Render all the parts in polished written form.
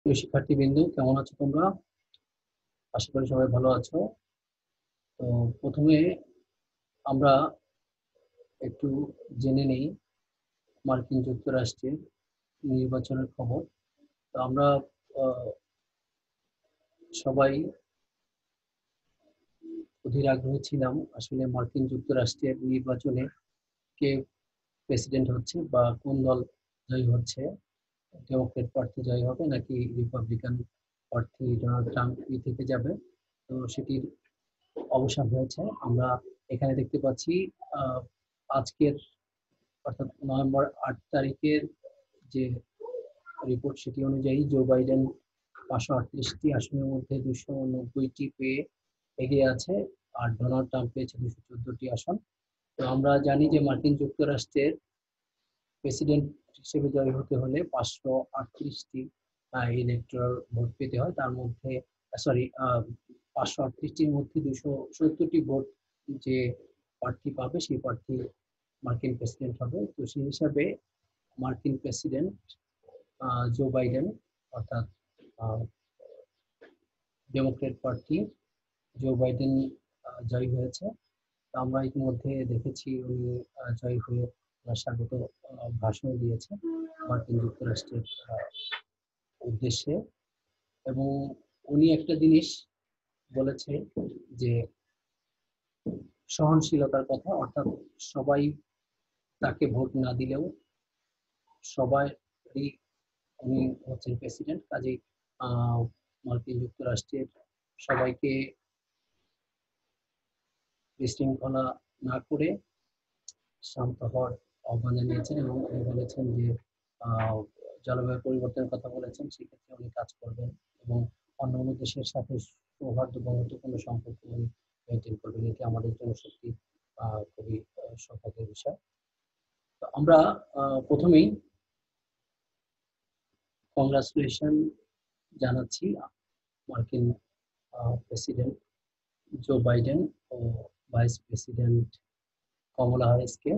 প্রিয় শিক্ষার্থীবৃন্দ, কেমন আছো তোমরা? আশা করি সবাই ভালো আছো। তো প্রথমে আমরা একটু জেনে নেই মার্কিন যুক্তরাষ্ট্রের নির্বাচনের খবর। তো আমরা সবাই অধীর আগ্রহী ছিলাম আসলে মার্কিন যুক্তরাষ্ট্রের নির্বাচনে কে প্রেসিডেন্ট হচ্ছে বা কোন দল জয়ী হচ্ছে, ডেমোক্রেট প্রার্থী জয়ী হবে নাকি রিপাবলিকান প্রার্থী ডোনাল্ড ট্রাম্প থেকে যাবে। তো সেটির অবসান হয়েছে। আমরা এখানে দেখতে পাচ্ছি আজকের অর্থাৎ নভেম্বর 8 তারিখের যে রিপোর্ট সেটি অনুযায়ী জো বাইডেন 538টি আসনের মধ্যে 290টি পেয়ে এগিয়ে আছে, আর ডোনাল্ড ট্রাম্প পেয়েছে 214টি আসন। তো আমরা জানি যে মার্কিন যুক্তরাষ্ট্রের প্রেসিডেন্ট হিসেবে জয়ী হতে হলে 538টি ইলেকট্রাল ভোট পেতে হয়। তার মধ্যে 538টির মধ্যে 270টি ভোট যে প্রার্থী পাবে সেই প্রার্থী মার্কিন প্রেসিডেন্ট হবে। তো সেই হিসাবে মার্কিন প্রেসিডেন্ট জো বাইডেন অর্থাৎ ডেমোক্রেট প্রার্থী জো বাইডেন জয়ী হয়েছে। আমরা ইতিমধ্যে দেখেছি উনি জয়ী হয়ে স্বাগত ভাষণ দিয়েছে মার্কিন যুক্তরাষ্ট্রের উদ্দেশ্যে, এবং উনি একটা জিনিস বলেছে যে সহনশীলতার কথা, অর্থাৎ সবাই তাকে ভোট না দিলেও সবারই উনি হচ্ছেন প্রেসিডেন্ট, কাজেই মার্কিন যুক্তরাষ্ট্রের সবাইকে বিশৃঙ্খলা না করে শান্ত হওয়ার আহ্বান জানিয়েছেন, এবং উনি বলেছেন যে জলবায়ু পরিবর্তনের কথা বলেছেন, সেক্ষেত্রে উনি কাজ করবেন এবং অন্য অন্য দেশের সাথে সৌহার্দ্য বন্ধুত্বপূর্ণ সম্পর্ক উনি মেনটেন করবেন। এটি আমাদের জন্য সত্যি খুবই সৌভাগ্যের বিষয়। তো আমরা প্রথমেই কংগ্রাচুলেশন জানাচ্ছি মার্কিন প্রেসিডেন্ট জো বাইডেন ও ভাইস প্রেসিডেন্ট কমলা হ্যারিসকে।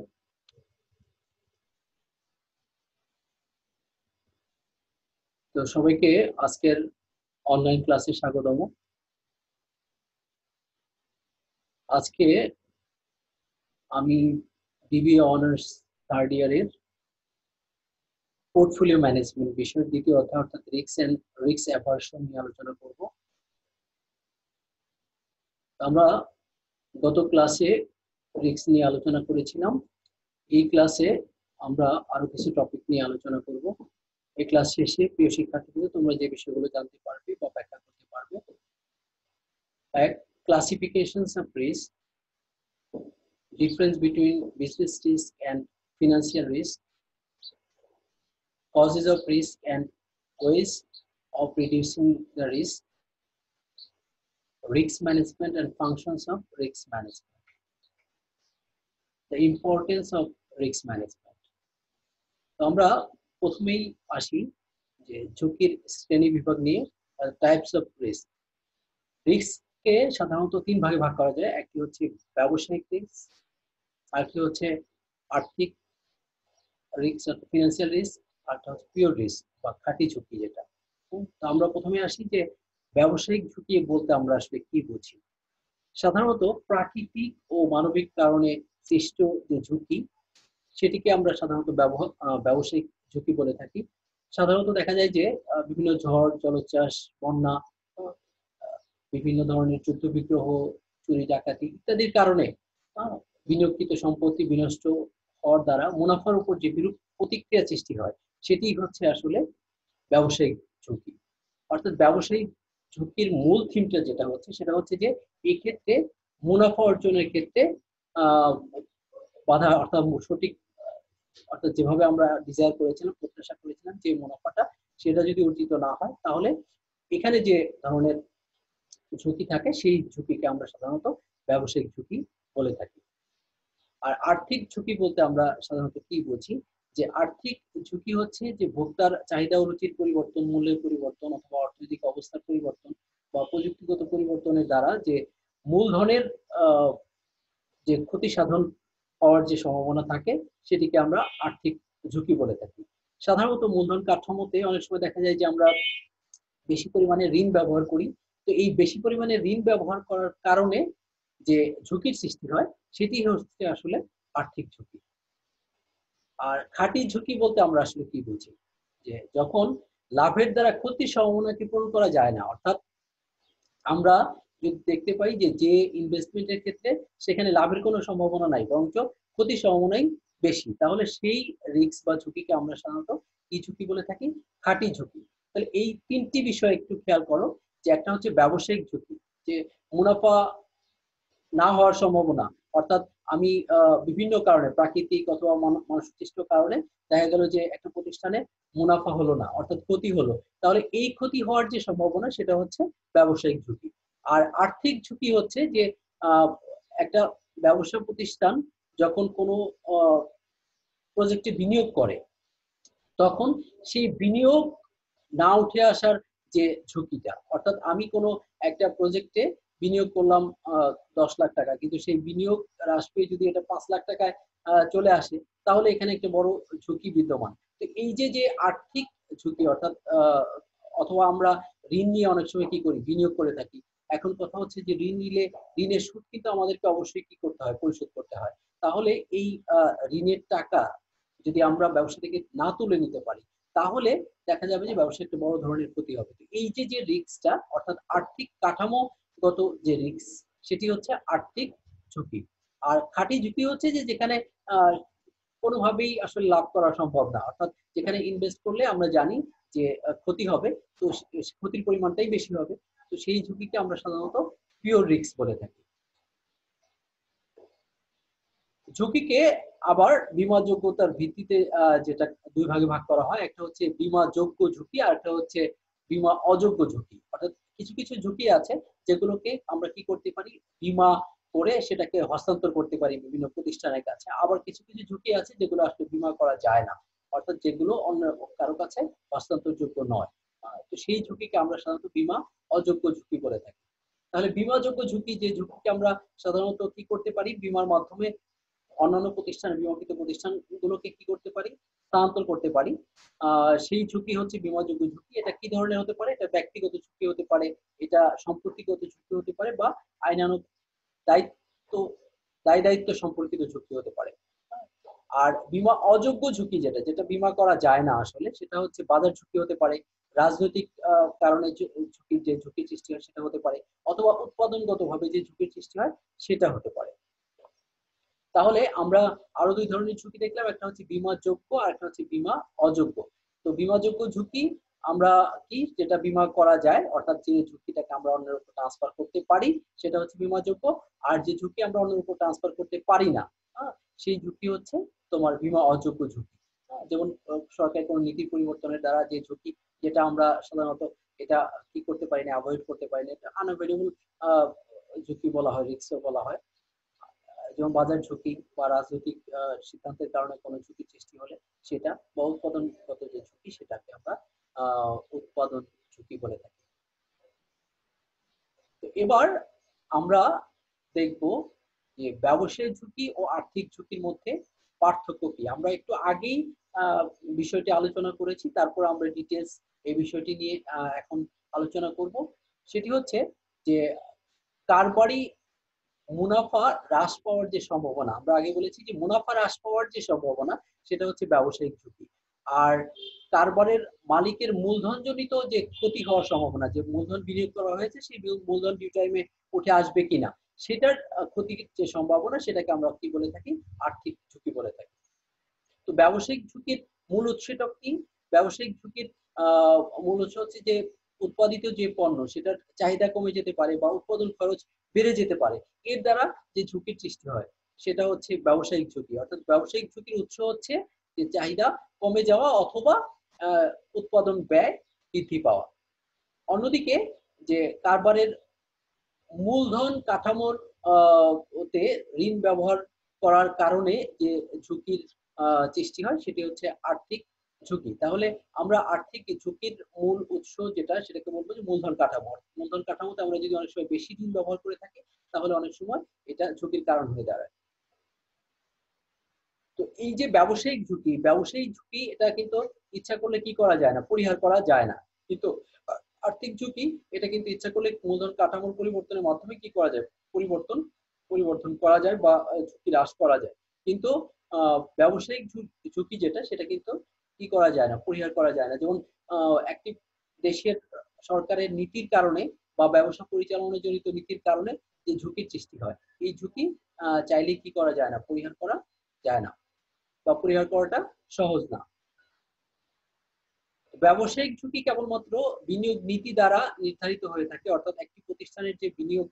তো সবাইকে আজকের অনলাইন ক্লাসে স্বাগতম। আজকে আমি বিবিএ অনার্স থার্ড ইয়ারের পোর্টফোলিও ম্যানেজমেন্ট বিষয়ের দ্বিতীয় অধ্যায় অর্থাৎ রিস্ক অ্যাভারশন নিয়ে আলোচনা করব। আমরা গত ক্লাসে রিস্ক নিয়ে আলোচনা করেছিলাম। এই ক্লাসে আমরা আরো কিছু টপিক নিয়ে আলোচনা করব। এই ক্লাস শেষে প্রিয় শিক্ষার্থীদের তোমরা যে বিষয়গুলো জানতে পারবে বা ব্যাখ্যা করতে পারবে: এক, classifications of risk, difference between business risk and financial risk, causes of risk and ways of reducing the risk, risk management and functions of risk management, the importance of risk management. তো আমরা প্রথমেই আসি যে ঝুঁকির শ্রেণী বিভাগ নিয়ে, types of risk. রিস্ককে সাধারণত তিন ভাগে ভাগ করা যায়। একটি হচ্ছে ব্যবসায়িক রিস্ক, আরেকটি হচ্ছে আর্থিক রিস্ক, ফিনান্সিয়াল রিস্ক, আর হচ্ছে পিওর রিস্ক বা খাঁটি ঝুঁকি যেটা। তো আমরা প্রথমে আসি যে ব্যবসায়িক ঝুঁকি বলতে আমরা আসলে কি বুঝি। সাধারণত প্রাকৃতিক ও মানবিক কারণে সৃষ্ট যে ঝুঁকি সেটিকে আমরা সাধারণত ব্যবসায়িক ঝুঁকি বলে থাকি। সাধারণত দেখা যায় যে বিভিন্ন ঝড়, জলোচ্ছ্বাস, বন্যা, বিভিন্ন ধরনের যুদ্ধ বিগ্রহ, চুরি ডাকাতি ইত্যাদির কারণে বিনিয়োগকৃত সম্পত্তি বিনষ্ট হওয়ার দ্বারা মুনাফার উপর যে বিরূপ প্রতিক্রিয়া সৃষ্টি হয় সেটি হচ্ছে আসলে ব্যবসায়িক ঝুঁকি। অর্থাৎ ব্যবসায়িক ঝুঁকির মূল থিমটা যেটা হচ্ছে সেটা হচ্ছে যে এই ক্ষেত্রে মুনাফা অর্জনের ক্ষেত্রে বাধা, অর্থাৎ সঠিক অর্থাৎ যেভাবে আমরা ডিজায়ার করেছিলাম, প্রত্যাশা করেছিলাম যে মুনাফাটা, সেটা যদি অর্জিত না হয় তাহলে এখানে যে ধরনের ঝুঁকি থাকে সেই ঝুঁকিকে আমরা সাধারণত ব্যবসায়িক ঝুঁকি বলে থাকি। আর আর্থিক ঝুঁকি বলতে আমরা সাধারণত কি বুঝি, যে আর্থিক ঝুঁকি হচ্ছে যে ভোক্তার চাহিদা ও রুচির পরিবর্তন, মূল্যের পরিবর্তন অথবা অর্থনৈতিক অবস্থার পরিবর্তন বা প্রযুক্তিগত পরিবর্তনের দ্বারা যে মূলধনের যে ক্ষতি সাধন হওয়ার যে সম্ভাবনা থাকে সেটিকে আমরা আর্থিক ঝুঁকি বলে থাকি। সাধারণত মূলধন কাঠামোতে অনেক সময় দেখা যায় যে আমরা বেশি পরিমাণে ঋণ ব্যবহার করি। তো এই বেশি পরিমাণে ঋণ ব্যবহার করার কারণে যে ঝুঁকির সৃষ্টি হয় সেটি হচ্ছে আসলে আর্থিক ঝুঁকি। আর খাঁটি ঝুঁকি বলতে আমরা আসলে কি বুঝি? যে যখন লাভের দ্বারা ক্ষতির সম্ভাবনাকে পূরণ করা যায় না, অর্থাৎ আমরা যদি দেখতে পাই যে যে ইনভেস্টমেন্টের ক্ষেত্রে সেখানে লাভের কোনো সম্ভাবনা নাই, বরঞ্চ ক্ষতির সম্ভাবনাই বেশি, তাহলে সেই রিস্ক বা ঝুঁকিকে আমরা সাধারণত কি ঝুঁকি বলে থাকি? খাঁটি ঝুঁকি। তাহলে এই তিনটি বিষয় একটু খেয়াল করো, যে একটা হচ্ছে ব্যবসায়িক ঝুঁকি, যে মুনাফা না হওয়ার সম্ভাবনা, অর্থাৎ আমি বিভিন্ন কারণে, প্রাকৃতিক অথবা মানুষসৃষ্ট কারণে দেখা গেল যে একটা প্রতিষ্ঠানে মুনাফা হলো না, অর্থাৎ ক্ষতি হলো, তাহলে এই ক্ষতি হওয়ার যে সম্ভাবনা সেটা হচ্ছে ব্যবসায়িক ঝুঁকি। আর আর্থিক ঝুঁকি হচ্ছে যে একটা ব্যবসা প্রতিষ্ঠান যখন কোনো প্রজেক্টে বিনিয়োগ করে, তখন সেই বিনিয়োগ না উঠে আসার যে ঝুঁকিটা, অর্থাৎ আমি কোনো একটা প্রজেক্টে বিনিয়োগ করলাম 10 লাখ টাকা, কিন্তু সেই বিনিয়োগ হ্রাস পেয়ে যদি এটা 5 লাখ টাকায় চলে আসে, তাহলে এখানে একটা বড় ঝুঁকি বিদ্যমান। তো এই যে যে আর্থিক ঝুঁকি, অর্থাৎ অথবা আমরা ঋণ নিয়ে অনেক সময় কি করি? বিনিয়োগ করে থাকি। এখন কথা হচ্ছে যে ঋণ নিলে ঋণের সুদ কিন্তু আমাদেরকে অবশ্যই কি করতে হয়? পরিশোধ করতে হয়। তাহলে এই ঋণের টাকা যদি আমরা ব্যবসা থেকে না তুলে নিতে পারি, তাহলে দেখা যাবে যে ব্যবসায় একটা বড় ধরনের ক্ষতি হবে। তো এই যে যে রিস্কটা, অর্থাৎ আর্থিক কাঠামোগত যে রিস্ক, সেটি হচ্ছে আর্থিক ঝুঁকি। আর খাঁটি ঝুঁকি হচ্ছে যে যেখানে আহ, কোনোভাবেই আসলে লাভ করা সম্ভব না, অর্থাৎ যেখানে ইনভেস্ট করলে আমরা জানি যে ক্ষতি হবে, তো ক্ষতির পরিমাণটাই বেশি হবে। তো সেই ঝুঁকিকে আমরা সাধারণত পিওর রিস্ক বলে থাকি। ঝুঁকিকে আবার বীমাযোগ্যতার ভিত্তিতে যেটা দুই ভাগে ভাগ করা হয়, একটা হচ্ছে বীমাযোগ্য ঝুঁকি আর একটা হচ্ছে বীমা অযোগ্য ঝুঁকি। অর্থাৎ কিছু কিছু ঝুঁকি আছে যেগুলোকে আমরা কি করতে পারি? বীমা করে সেটাকে হস্তান্তর করতে পারি বিভিন্ন প্রতিষ্ঠানের কাছে। আবার কিছু কিছু ঝুঁকি আছে যেগুলো আসলে বীমা করা যায় না, অর্থাৎ যেগুলো অন্য কারো কাছে হস্তান্তরযোগ্য নয়। তো সেই ঝুঁকিকে আমরা সাধারণত বীমা অযোগ্য ঝুঁকি বলে থাকি। তাহলে বীমাযোগ্য ঝুঁকি, যে ঝুঁকিকে আমরা সাধারণত কি করতে পারি? বীমার মাধ্যমে অন্যান্য প্রতিষ্ঠান, বিমাকৃত প্রতিষ্ঠানগুলোকে কি করতে পারি? স্থানান্তর করতে পারি। সেই ঝুঁকি হচ্ছে বীমাযোগ্য ঝুঁকি। এটা কি ধরনের হতে পারে? এটা ব্যক্তিগত ঝুঁকি হতে পারে, এটা সম্পত্তিগত ঝুঁকি হতে পারে, বা আইনানুগ দায়িত্ব দায় দায়িত্ব সম্পর্কিত ঝুঁকি হতে পারে। আর বীমা অযোগ্য ঝুঁকি, যেটা যেটা বীমা করা যায় না আসলে, সেটা হচ্ছে বাজার ঝুঁকি হতে পারে, রাজনৈতিক কারণে ঝুঁকির যে ঝুঁকি সৃষ্টি হয় সেটা হতে পারে, অথবা উৎপাদনগত ভাবে যে ঝুঁকির সৃষ্টি হয় সেটা হতে পারে। তাহলে আমরা আরো দুই ধরনের ঝুঁকি দেখলাম, একটা হচ্ছে বীমাযোগ্য আর একটা হচ্ছে বীমা অযোগ্য। তো বীমাযোগ্য ঝুঁকি আমরা কি, যেটা বীমা করা যায়, অর্থাৎ যে ঝুঁকিটাকে আমরা অন্যের উপর ট্রান্সফার করতে পারি সেটা হচ্ছে বীমাযোগ্য। আর যে ঝুঁকি আমরা অন্যের উপর ট্রান্সফার করতে পারি না, সেই ঝুঁকি হচ্ছে তোমার বীমা অযোগ্য ঝুঁকি। যেমন সরকারের কোনো নীতি পরিবর্তনের দ্বারা যে ঝুঁকি, যেটা আমরা সাধারণত এটা কি করতে পারি না, অ্যাভয়েড করতে পারি না, এটা আনঅ্যাভয়েডেবল ঝুঁকি বলা হয়, রিস্কও বলা হয়। যেমন বাজার ঝুঁকি বা রাজনৈতিক সিদ্ধান্তের কারণে কোনো ঝুঁকি সৃষ্টি হলে সেটা, বা উৎপাদনগত যে ঝুঁকি, সেটাকে আমরা উৎপাদন ঝুঁকি বলে থাকি। তো এবার আমরা দেখব যে ব্যবসায়িক ঝুঁকি ও আর্থিক ঝুঁকির মধ্যে পার্থক্য কি। আমরা একটু আগেই বিষয়টি আলোচনা করেছি, তারপর আমরা ডিটেলস এই বিষয়টি নিয়ে এখন আলোচনা করব। সেটি হচ্ছে যে কারবারি মুনাফা হ্রাস পাওয়ার যে সম্ভাবনা, আমরা আগে বলেছি যে মুনাফা হ্রাস পাওয়ার যে সম্ভাবনা, সেটা হচ্ছে ব্যবসায়িক ঝুঁকি। আর কারবারের মালিকের মূলধনজনিত যে ক্ষতি হওয়ার সম্ভাবনা, যে মূলধন বিনিয়োগ করা হয়েছে সেই মূলধন ডিউ টাইমে উঠে আসবে কিনা, সেটার ক্ষতির যে সম্ভাবনা, সেটাকে আমরা কি বলে থাকি? আর্থিক ঝুঁকি বলে থাকি। তো ব্যবসায়িক ঝুঁকির মূল উৎসটা কি? ব্যবসায়িক ঝুঁকির মূল উৎস হচ্ছে যে উৎপাদিত যে পণ্য, সেটার চাহিদা কমে যেতে পারে বা উৎপাদন খরচ বেড়ে যেতে পারে। এর দ্বারা যে ঝুঁকির সৃষ্টি হয় সেটা হচ্ছে ব্যবসায়িক ঝুঁকি। অর্থাৎ ব্যবসায়িক ঝুঁকির উৎস হচ্ছে যে চাহিদা কমে যাওয়া অথবা উৎপাদন ব্যয় বৃদ্ধি পাওয়া। অন্যদিকে যে কারবারের মূলধন কাঠামোর ওতে ঋণ ব্যবহার করার কারণে যে ঝুঁকির সৃষ্টি হয় সেটি হচ্ছে আর্থিক ঝুঁকি। তাহলে আমরা আর্থিক ঝুঁকির মূল উৎস যেটা, সেটাকে বলবো যে মূলধন কাঠামো। মূলধন কাঠামোতে আমরা যদি অনেক সময় বেশি ঋণ ব্যবহার করে থাকি, তাহলে অনেক সময় এটা ঝুঁকির কারণ হয়ে দাঁড়ায়। তো এই যে ব্যবসায়িক ঝুঁকি এটা কিন্তু ইচ্ছা করলে কি করা যায় না, পরিহার করা যায় না। কিন্তু আর্থিক ঝুঁকি এটা কিন্তু ইচ্ছা করলে মূলধন কাঠামোর পরিবর্তনের মাধ্যমে কি করা যায়, পরিবর্তন পরিবর্তন করা যায় বা ঝুঁকি হ্রাস করা যায়। কিন্তু ব্যবসায়িক ঝুঁকি যেটা সেটা কিন্তু কি করা যায় না, পরিহার করা যায় না। যেমন একটি দেশের সরকারের নীতির কারণে বা ব্যবসা পরিচালনা জনিত নীতির কারণে যে ঝুঁকির সৃষ্টি হয়, এই ঝুঁকি চাইলে কি করা যায় না, পরিহার করা যায় না বা পরিহার করাটা সহজ না। ব্যবসায়িক ঝুঁকি কেবলমাত্র বিনিয়োগ নীতি দ্বারা নির্ধারিত হয়ে থাকে, অর্থাৎ একটি প্রতিষ্ঠানের যে বিনিয়োগ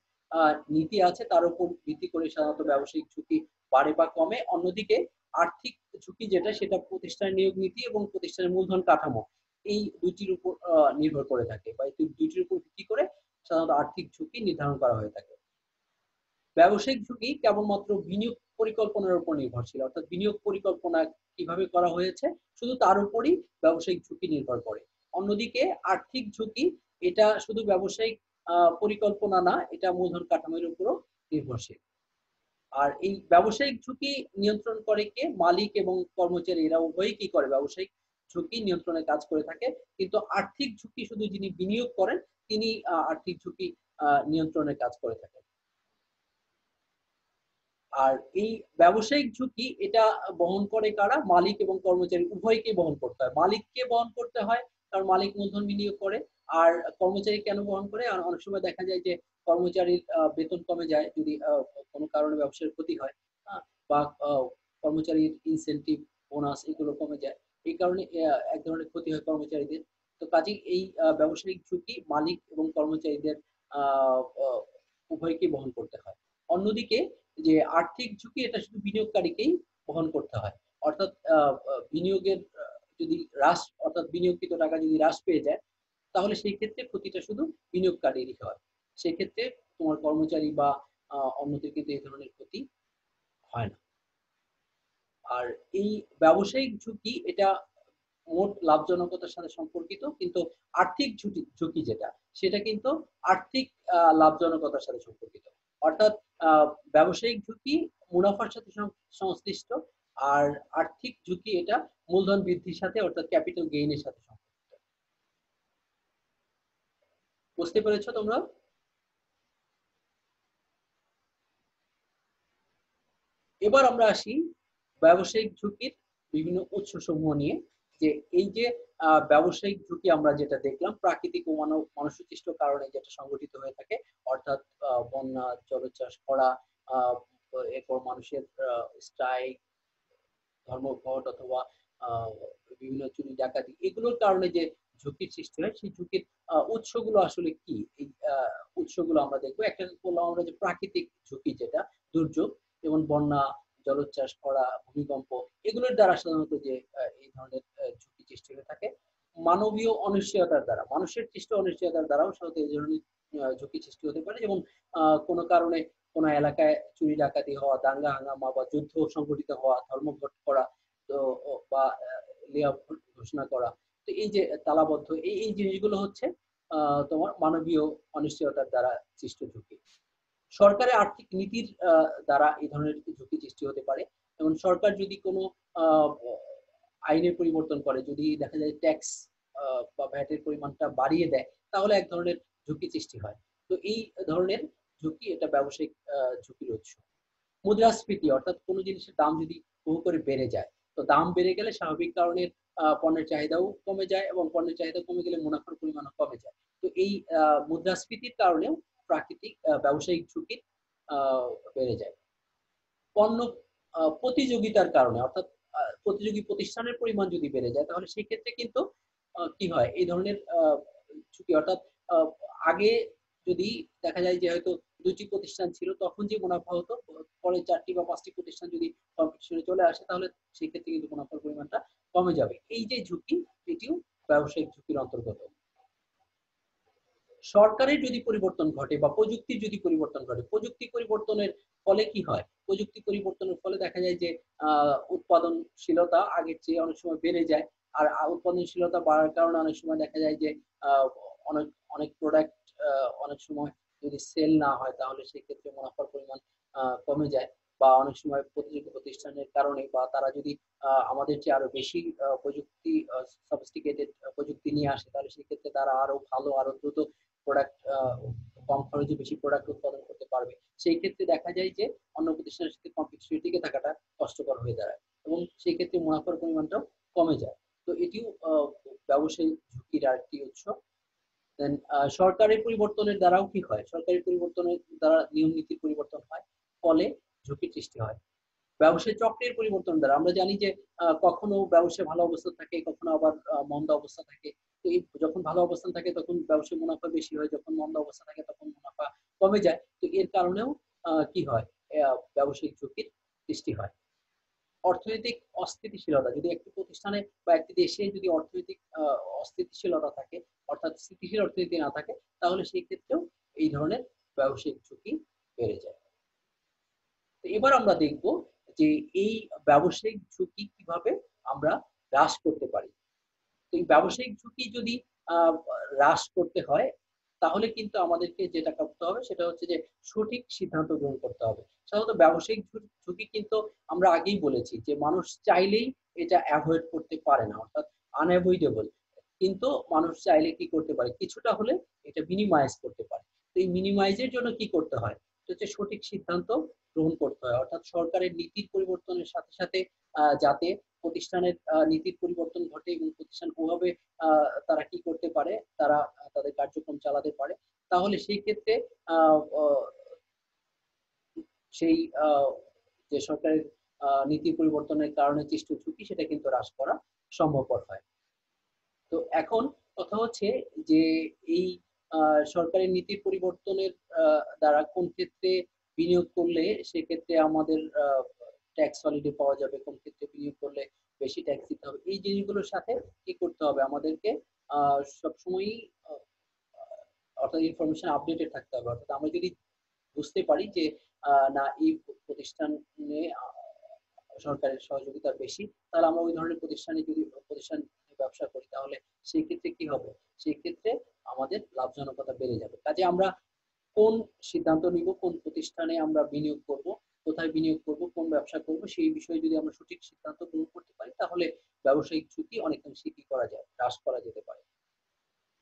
নীতি আছে তার উপর ভিত্তি করে সাধারণত ব্যবসায়িক ঝুঁকি বাড়ে বা কমে। অন্যদিকে আর্থিক ঝুঁকি যেটা সেটা প্রতিষ্ঠানের নিয়োগ নীতি এবং প্রতিষ্ঠানের মূলধন কাঠামো এই দুটির উপর নির্ভর করে থাকে বা এই দুটির উপর ভিত্তি করে সাধারণত আর্থিক ঝুঁকি নির্ধারণ করা হয়ে থাকে। ব্যবসায়িক ঝুঁকি কেবলমাত্র বিনিয়োগ পরিকল্পনার উপর নির্ভরশীল, অর্থাৎ বিনিয়োগ পরিকল্পনা কিভাবে করা হয়েছে শুধু তার উপরই ব্যবসায়িক ঝুঁকি নির্ভর করে। অন্যদিকে আর্থিক ঝুঁকি এটা শুধু ব্যবসায়িক পরিকল্পনা না, এটা মূলধন কাঠামোর উপরও নির্ভরশীল। আর এই ব্যবসায়িক ঝুঁকি নিয়ন্ত্রণ করে কে, মালিক এবং কর্মচারী এরা উভয়ই কি করে, ব্যবসায়িক ঝুঁকি নিয়ন্ত্রণে কাজ করে থাকে। কিন্তু আর্থিক ঝুঁকি শুধু যিনি বিনিয়োগ করেন তিনি আর্থিক ঝুঁকি নিয়ন্ত্রণে কাজ করে থাকেন। আর এই ব্যবসায়িক ঝুঁকি এটা বহন করে কারা, মালিক এবং কর্মচারী উভয়কে বহন করতে হয়। মালিককে বহন করতে হয় কারণ মালিক মূলধন বিনিয়োগ করে। আর কর্মচারী কেন বহন করে, আর অনেক সময় দেখা যায় যে কর্মচারীর বেতন কমে যায় যদি কোনো কারণে ব্যবসার ক্ষতি হয়, বা কর্মচারীর ইনসেনটিভ বোনাস এগুলো কমে যায়, এই কারণে এক ধরনের ক্ষতি হয় কর্মচারীদের। তো কাজেই এই ব্যবসায়িক ঝুঁকি মালিক এবং কর্মচারীদের আহ আহ, উভয়কে বহন করতে হয়। অন্যদিকে যে আর্থিক ঝুঁকি এটা শুধু বিনিয়োগকারীকেই বহন করতে হয়, অর্থাৎ বিনিয়োগের যদি হ্রাস, অর্থাৎ বিনিয়োগকৃত টাকা যদি হ্রাস পেয়ে যায় তাহলে সেই ক্ষেত্রে ক্ষতিটা শুধু বিনিয়োগকারীরই হয়। সেই ক্ষেত্রে তোমার কর্মচারী বা অন্যদের কিন্তু এই ধরনের ক্ষতি হয় না। আর এই ব্যবসায়িক ঝুঁকি এটা মোট লাভজনকতার সাথে সম্পর্কিত, কিন্তু আর্থিক ঝুঁকি ঝুঁকি যেটা সেটা কিন্তু আর্থিক লাভজনকতার সাথে সম্পর্কিত। অর্থাৎ ব্যবসায়িক ঝুঁকি মুনাফার সাথে সংশ্লিষ্ট, আর আর্থিক ঝুঁকি এটা মূলধন বৃদ্ধির সাথে অর্থাৎ ক্যাপিটাল গেইনের সাথে সম্পর্কিত। বুঝতে পেরেছো তোমরা? এবার আমরা আসি ব্যবসায়িক ঝুঁকির বিভিন্ন উৎস সমূহ নিয়ে। যে এই যে ব্যবসায়িক ঝুঁকি আমরা যেটা দেখলাম প্রাকৃতিক ও মনুষ্যসৃষ্ট কারণে যেটা সংঘটিত হয়ে থাকে, অর্থাৎ বন্যা, জলোচ্ছ্বাস, খরা, এরপর মানুষের স্ট্রাইক, ধর্মঘট অথবা আহ, বিভিন্ন চুরি ডাকাতি, এগুলোর কারণে যে ঝুঁকির সৃষ্টি হয় সেই ঝুঁকির উৎসগুলো আসলে কি, এই উৎসগুলো আমরা দেখবো। একটা বললাম আমরা যে প্রাকৃতিক ঝুঁকি যেটা দুর্যোগ, যেমন বন্যা, জলোচ্ছ্বাস, খরা, ভূমিকম্প, এগুলোর দ্বারা সাধারণত যে এই ধরনের ঝুঁকি সৃষ্টি হয়ে থাকে। মানবীয় অনিশ্চয়তার দ্বারা, মানুষের সৃষ্ট অনিশ্চয়তার দ্বারাও সাধারণত এই ধরনের ঝুঁকি সৃষ্টি হতে পারে। যেমন কোনো কারণে কোনো এলাকায় চুরি ডাকাতি হওয়া, দাঙ্গা হাঙ্গামা বা যুদ্ধ সংঘটিত হওয়া, ধর্মঘট করা, তো বা লেয়া ঘোষণা করা। তো এই যে তালাবদ্ধ এই এই জিনিসগুলো হচ্ছে তোমার মানবীয় অনিশ্চয়তার দ্বারা সৃষ্ট ঝুঁকি। সরকারের আর্থিক নীতির দ্বারা এই ধরনের ঝুঁকি সৃষ্টি হতে পারে। যেমন সরকার যদি কোনো আহ, আইনের পরিবর্তন করে, যদি দেখা যায় ট্যাক্স বা ভ্যাটের পরিমাণটা বাড়িয়ে দেয় তাহলে এক ধরনের ঝুঁকি সৃষ্টি হয়। তো এই ধরনের ঝুঁকি এটা ব্যবসায়িক ঝুঁকির উৎস। মুদ্রাস্ফীতি, অর্থাৎ কোনো জিনিসের দাম যদি বহু করে বেড়ে যায়, তো দাম বেড়ে গেলে স্বাভাবিক কারণে পণ্যের চাহিদাও কমে যায় এবং পণ্যের চাহিদা কমে গেলে মুনাফার পরিমাণও কমে যায়। তো এই মুদ্রাস্ফীতির কারণেও প্রাকৃতিক ব্যবসায়িক ঝুঁকি বেড়ে যায়। পণ্য প্রতিযোগিতার কারণে, অর্থাৎ প্রতিযোগী প্রতিষ্ঠানের পরিমাণ যদি বেড়ে যায় তাহলে সেই ক্ষেত্রে কিন্তু কি হয়, এই ধরনের ঝুঁকি, অর্থাৎ আহ, আগে যদি দেখা যায় যে হয়তো দুটি প্রতিষ্ঠান ছিল তখন যে মুনাফা হতো, পরে চারটি বা পাঁচটি প্রতিষ্ঠান যদি কম্পিটিশনে চলে আসে তাহলে সেই ক্ষেত্রে কিন্তু মুনাফার পরিমাণটা কমে যাবে। এই যে ঝুঁকি, এটিও ব্যবসায়িক ঝুঁকির অন্তর্গত। সরকারের যদি পরিবর্তন ঘটে বা প্রযুক্তির যদি পরিবর্তন ঘটে, প্রযুক্তি পরিবর্তনের ফলে কি হয়, প্রযুক্তি পরিবর্তনের ফলে দেখা যায় যে উৎপাদনশীলতা আগের চেয়ে অনেক সময় বেড়ে যায়। আর উৎপাদনশীলতা বাড়ার কারণে অনেক সময় দেখা যায় যে আহ, অনেক অনেক প্রোডাক্ট অনেক সময় যদি সেল না হয় তাহলে সেই ক্ষেত্রে মুনাফার পরিমাণ কমে যায়। বা অনেক সময় প্রতিযোগী প্রতিষ্ঠানের কারণে, বা তারা যদি আমাদের চেয়ে আরো বেশি প্রযুক্তি সফিস্টিকেটেড প্রযুক্তি নিয়ে আসে, তাহলে সেক্ষেত্রে তারা আরো ভালো, আরো দ্রুত প্রোডাক্ট, কম খরচে বেশি প্রোডাক্ট উৎপাদন করতে পারবে। সেই ক্ষেত্রে দেখা যায় যে অন্য প্রতিষ্ঠানের সাথে কম্পিটিশনে টিকে থাকাটা কষ্টকর হয়ে দাঁড়ায়, এবং সেই ক্ষেত্রে মুনাফার পরিমাণটাও কমে যায়। তো এটিও ব্যবসায়িক ঝুঁকির আরেকটি উৎস। দেন সরকারি পরিবর্তনের দ্বারাও কি হয়, সরকারি পরিবর্তনের দ্বারা নিয়ম নীতির পরিবর্তন হয়, ফলে ঝুঁকির সৃষ্টি হয়। ব্যবসায় চক্রের পরিবর্তন দ্বারা আমরা জানি যে কখনো ব্যবসায় ভালো অবস্থা থাকে, কখনো আবার মন্দা অবস্থা থাকে। তো এই যখন ভালো অবস্থান থাকে তখন ব্যবসায় মুনাফা বেশি হয়, যখন মন্দা অবস্থা থাকে তখন মুনাফা কমে যায়। তো এর কারণেও কি হয়, ব্যবসায়িক ঝুঁকির সৃষ্টি হয়। অর্থনৈতিক অস্থিতিশীলতা, যদি একটি প্রতিষ্ঠানে বা একটি দেশে যদি অর্থনৈতিক অস্থিতিশীলতা থাকে, অর্থাৎ স্থিতিশীল অর্থনীতি না থাকে, তাহলে সেই ক্ষেত্রেও এই ধরনের ব্যবসায়িক ঝুঁকি বেড়ে যায়। তো এবার আমরা দেখব যে এই ব্যবসায়িক ঝুঁকি কিভাবে আমরা হ্রাস করতে পারি। তো এই ব্যবসায়িক ঝুঁকি যদি আহ, হ্রাস করতে হয়, তাহলে কিন্তু আমাদেরকে যেটা করতে হবে সেটা হচ্ছে যে সঠিক সিদ্ধান্ত গ্রহণ করতে হবে। সাধারণত ব্যবসায়িক ঝুঁকি কিন্তু আমরা আগেই বলেছি যে মানুষ চাইলেই এটা অ্যাভয়েড করতে পারে না, অর্থাৎ আনঅ্যাভয়েডেবল। কিন্তু মানুষ চাইলে কি করতে পারে, কিছুটা হলে এটা মিনিমাইজ করতে পারে। তো এই মিনিমাইজের জন্য কি করতে হয়, এটা হচ্ছে সঠিক সিদ্ধান্ত গ্রহণ করতে হয়, অর্থাৎ সরকারের নীতির পরিবর্তনের সাথে সাথে যাতে প্রতিষ্ঠানের নীতির পরিবর্তন ঘটে, এবং প্রতিষ্ঠান ওভাবে তারা কি করতে পারে, তারা তাদের কার্যক্রম চালাতে পারে, তাহলে সেই ক্ষেত্রে আহ, আহ, সেই যে সরকারের নীতি পরিবর্তনের কারণে সৃষ্ট ঝুঁকি সেটা কিন্তু হ্রাস করা সম্ভবপর হয়। তো এখন কথা হচ্ছে যে এই সরকারের নীতি পরিবর্তনের দ্বারা কোন ক্ষেত্রে বিনিয়োগ করলে সেক্ষেত্রে আমাদের ট্যাক্স হলিডে পাওয়া যাবে, কোন ক্ষেত্রে বিনিয়োগ করলে বেশি ট্যাক্স দিতে হবে, এই জিনিসগুলোর সাথে কি করতে হবে আমাদেরকে, সবসময়ই অর্থাৎ ইনফরমেশন আপডেটেড থাকতে হবে। অর্থাৎ আমরা যদি বুঝতে পারি যে না এই প্রতিষ্ঠানে সরকারের সহযোগিতা বেশি, তাহলে আমরা ওই ধরনের প্রতিষ্ঠানে যদি প্রতিষ্ঠান ব্যবসা করি, তাহলে সেই ক্ষেত্রে কি হবে, সেই ক্ষেত্রে আমাদের লাভজনকতা বেড়ে যাবে। কাজে আমরা কোন সিদ্ধান্ত নিব, কোন প্রতিষ্ঠানে আমরা বিনিয়োগ করব, কোথায় বিনিয়োগ করব, কোন ব্যবসা করব, সেই বিষয়ে যদি আমরা সঠিক সিদ্ধান্ত গ্রহণ করতে পারি, তাহলে ব্যবসায়িক ঝুঁকি অনেকাংশে কি করা যায়, হ্রাস করা যেতে পারে।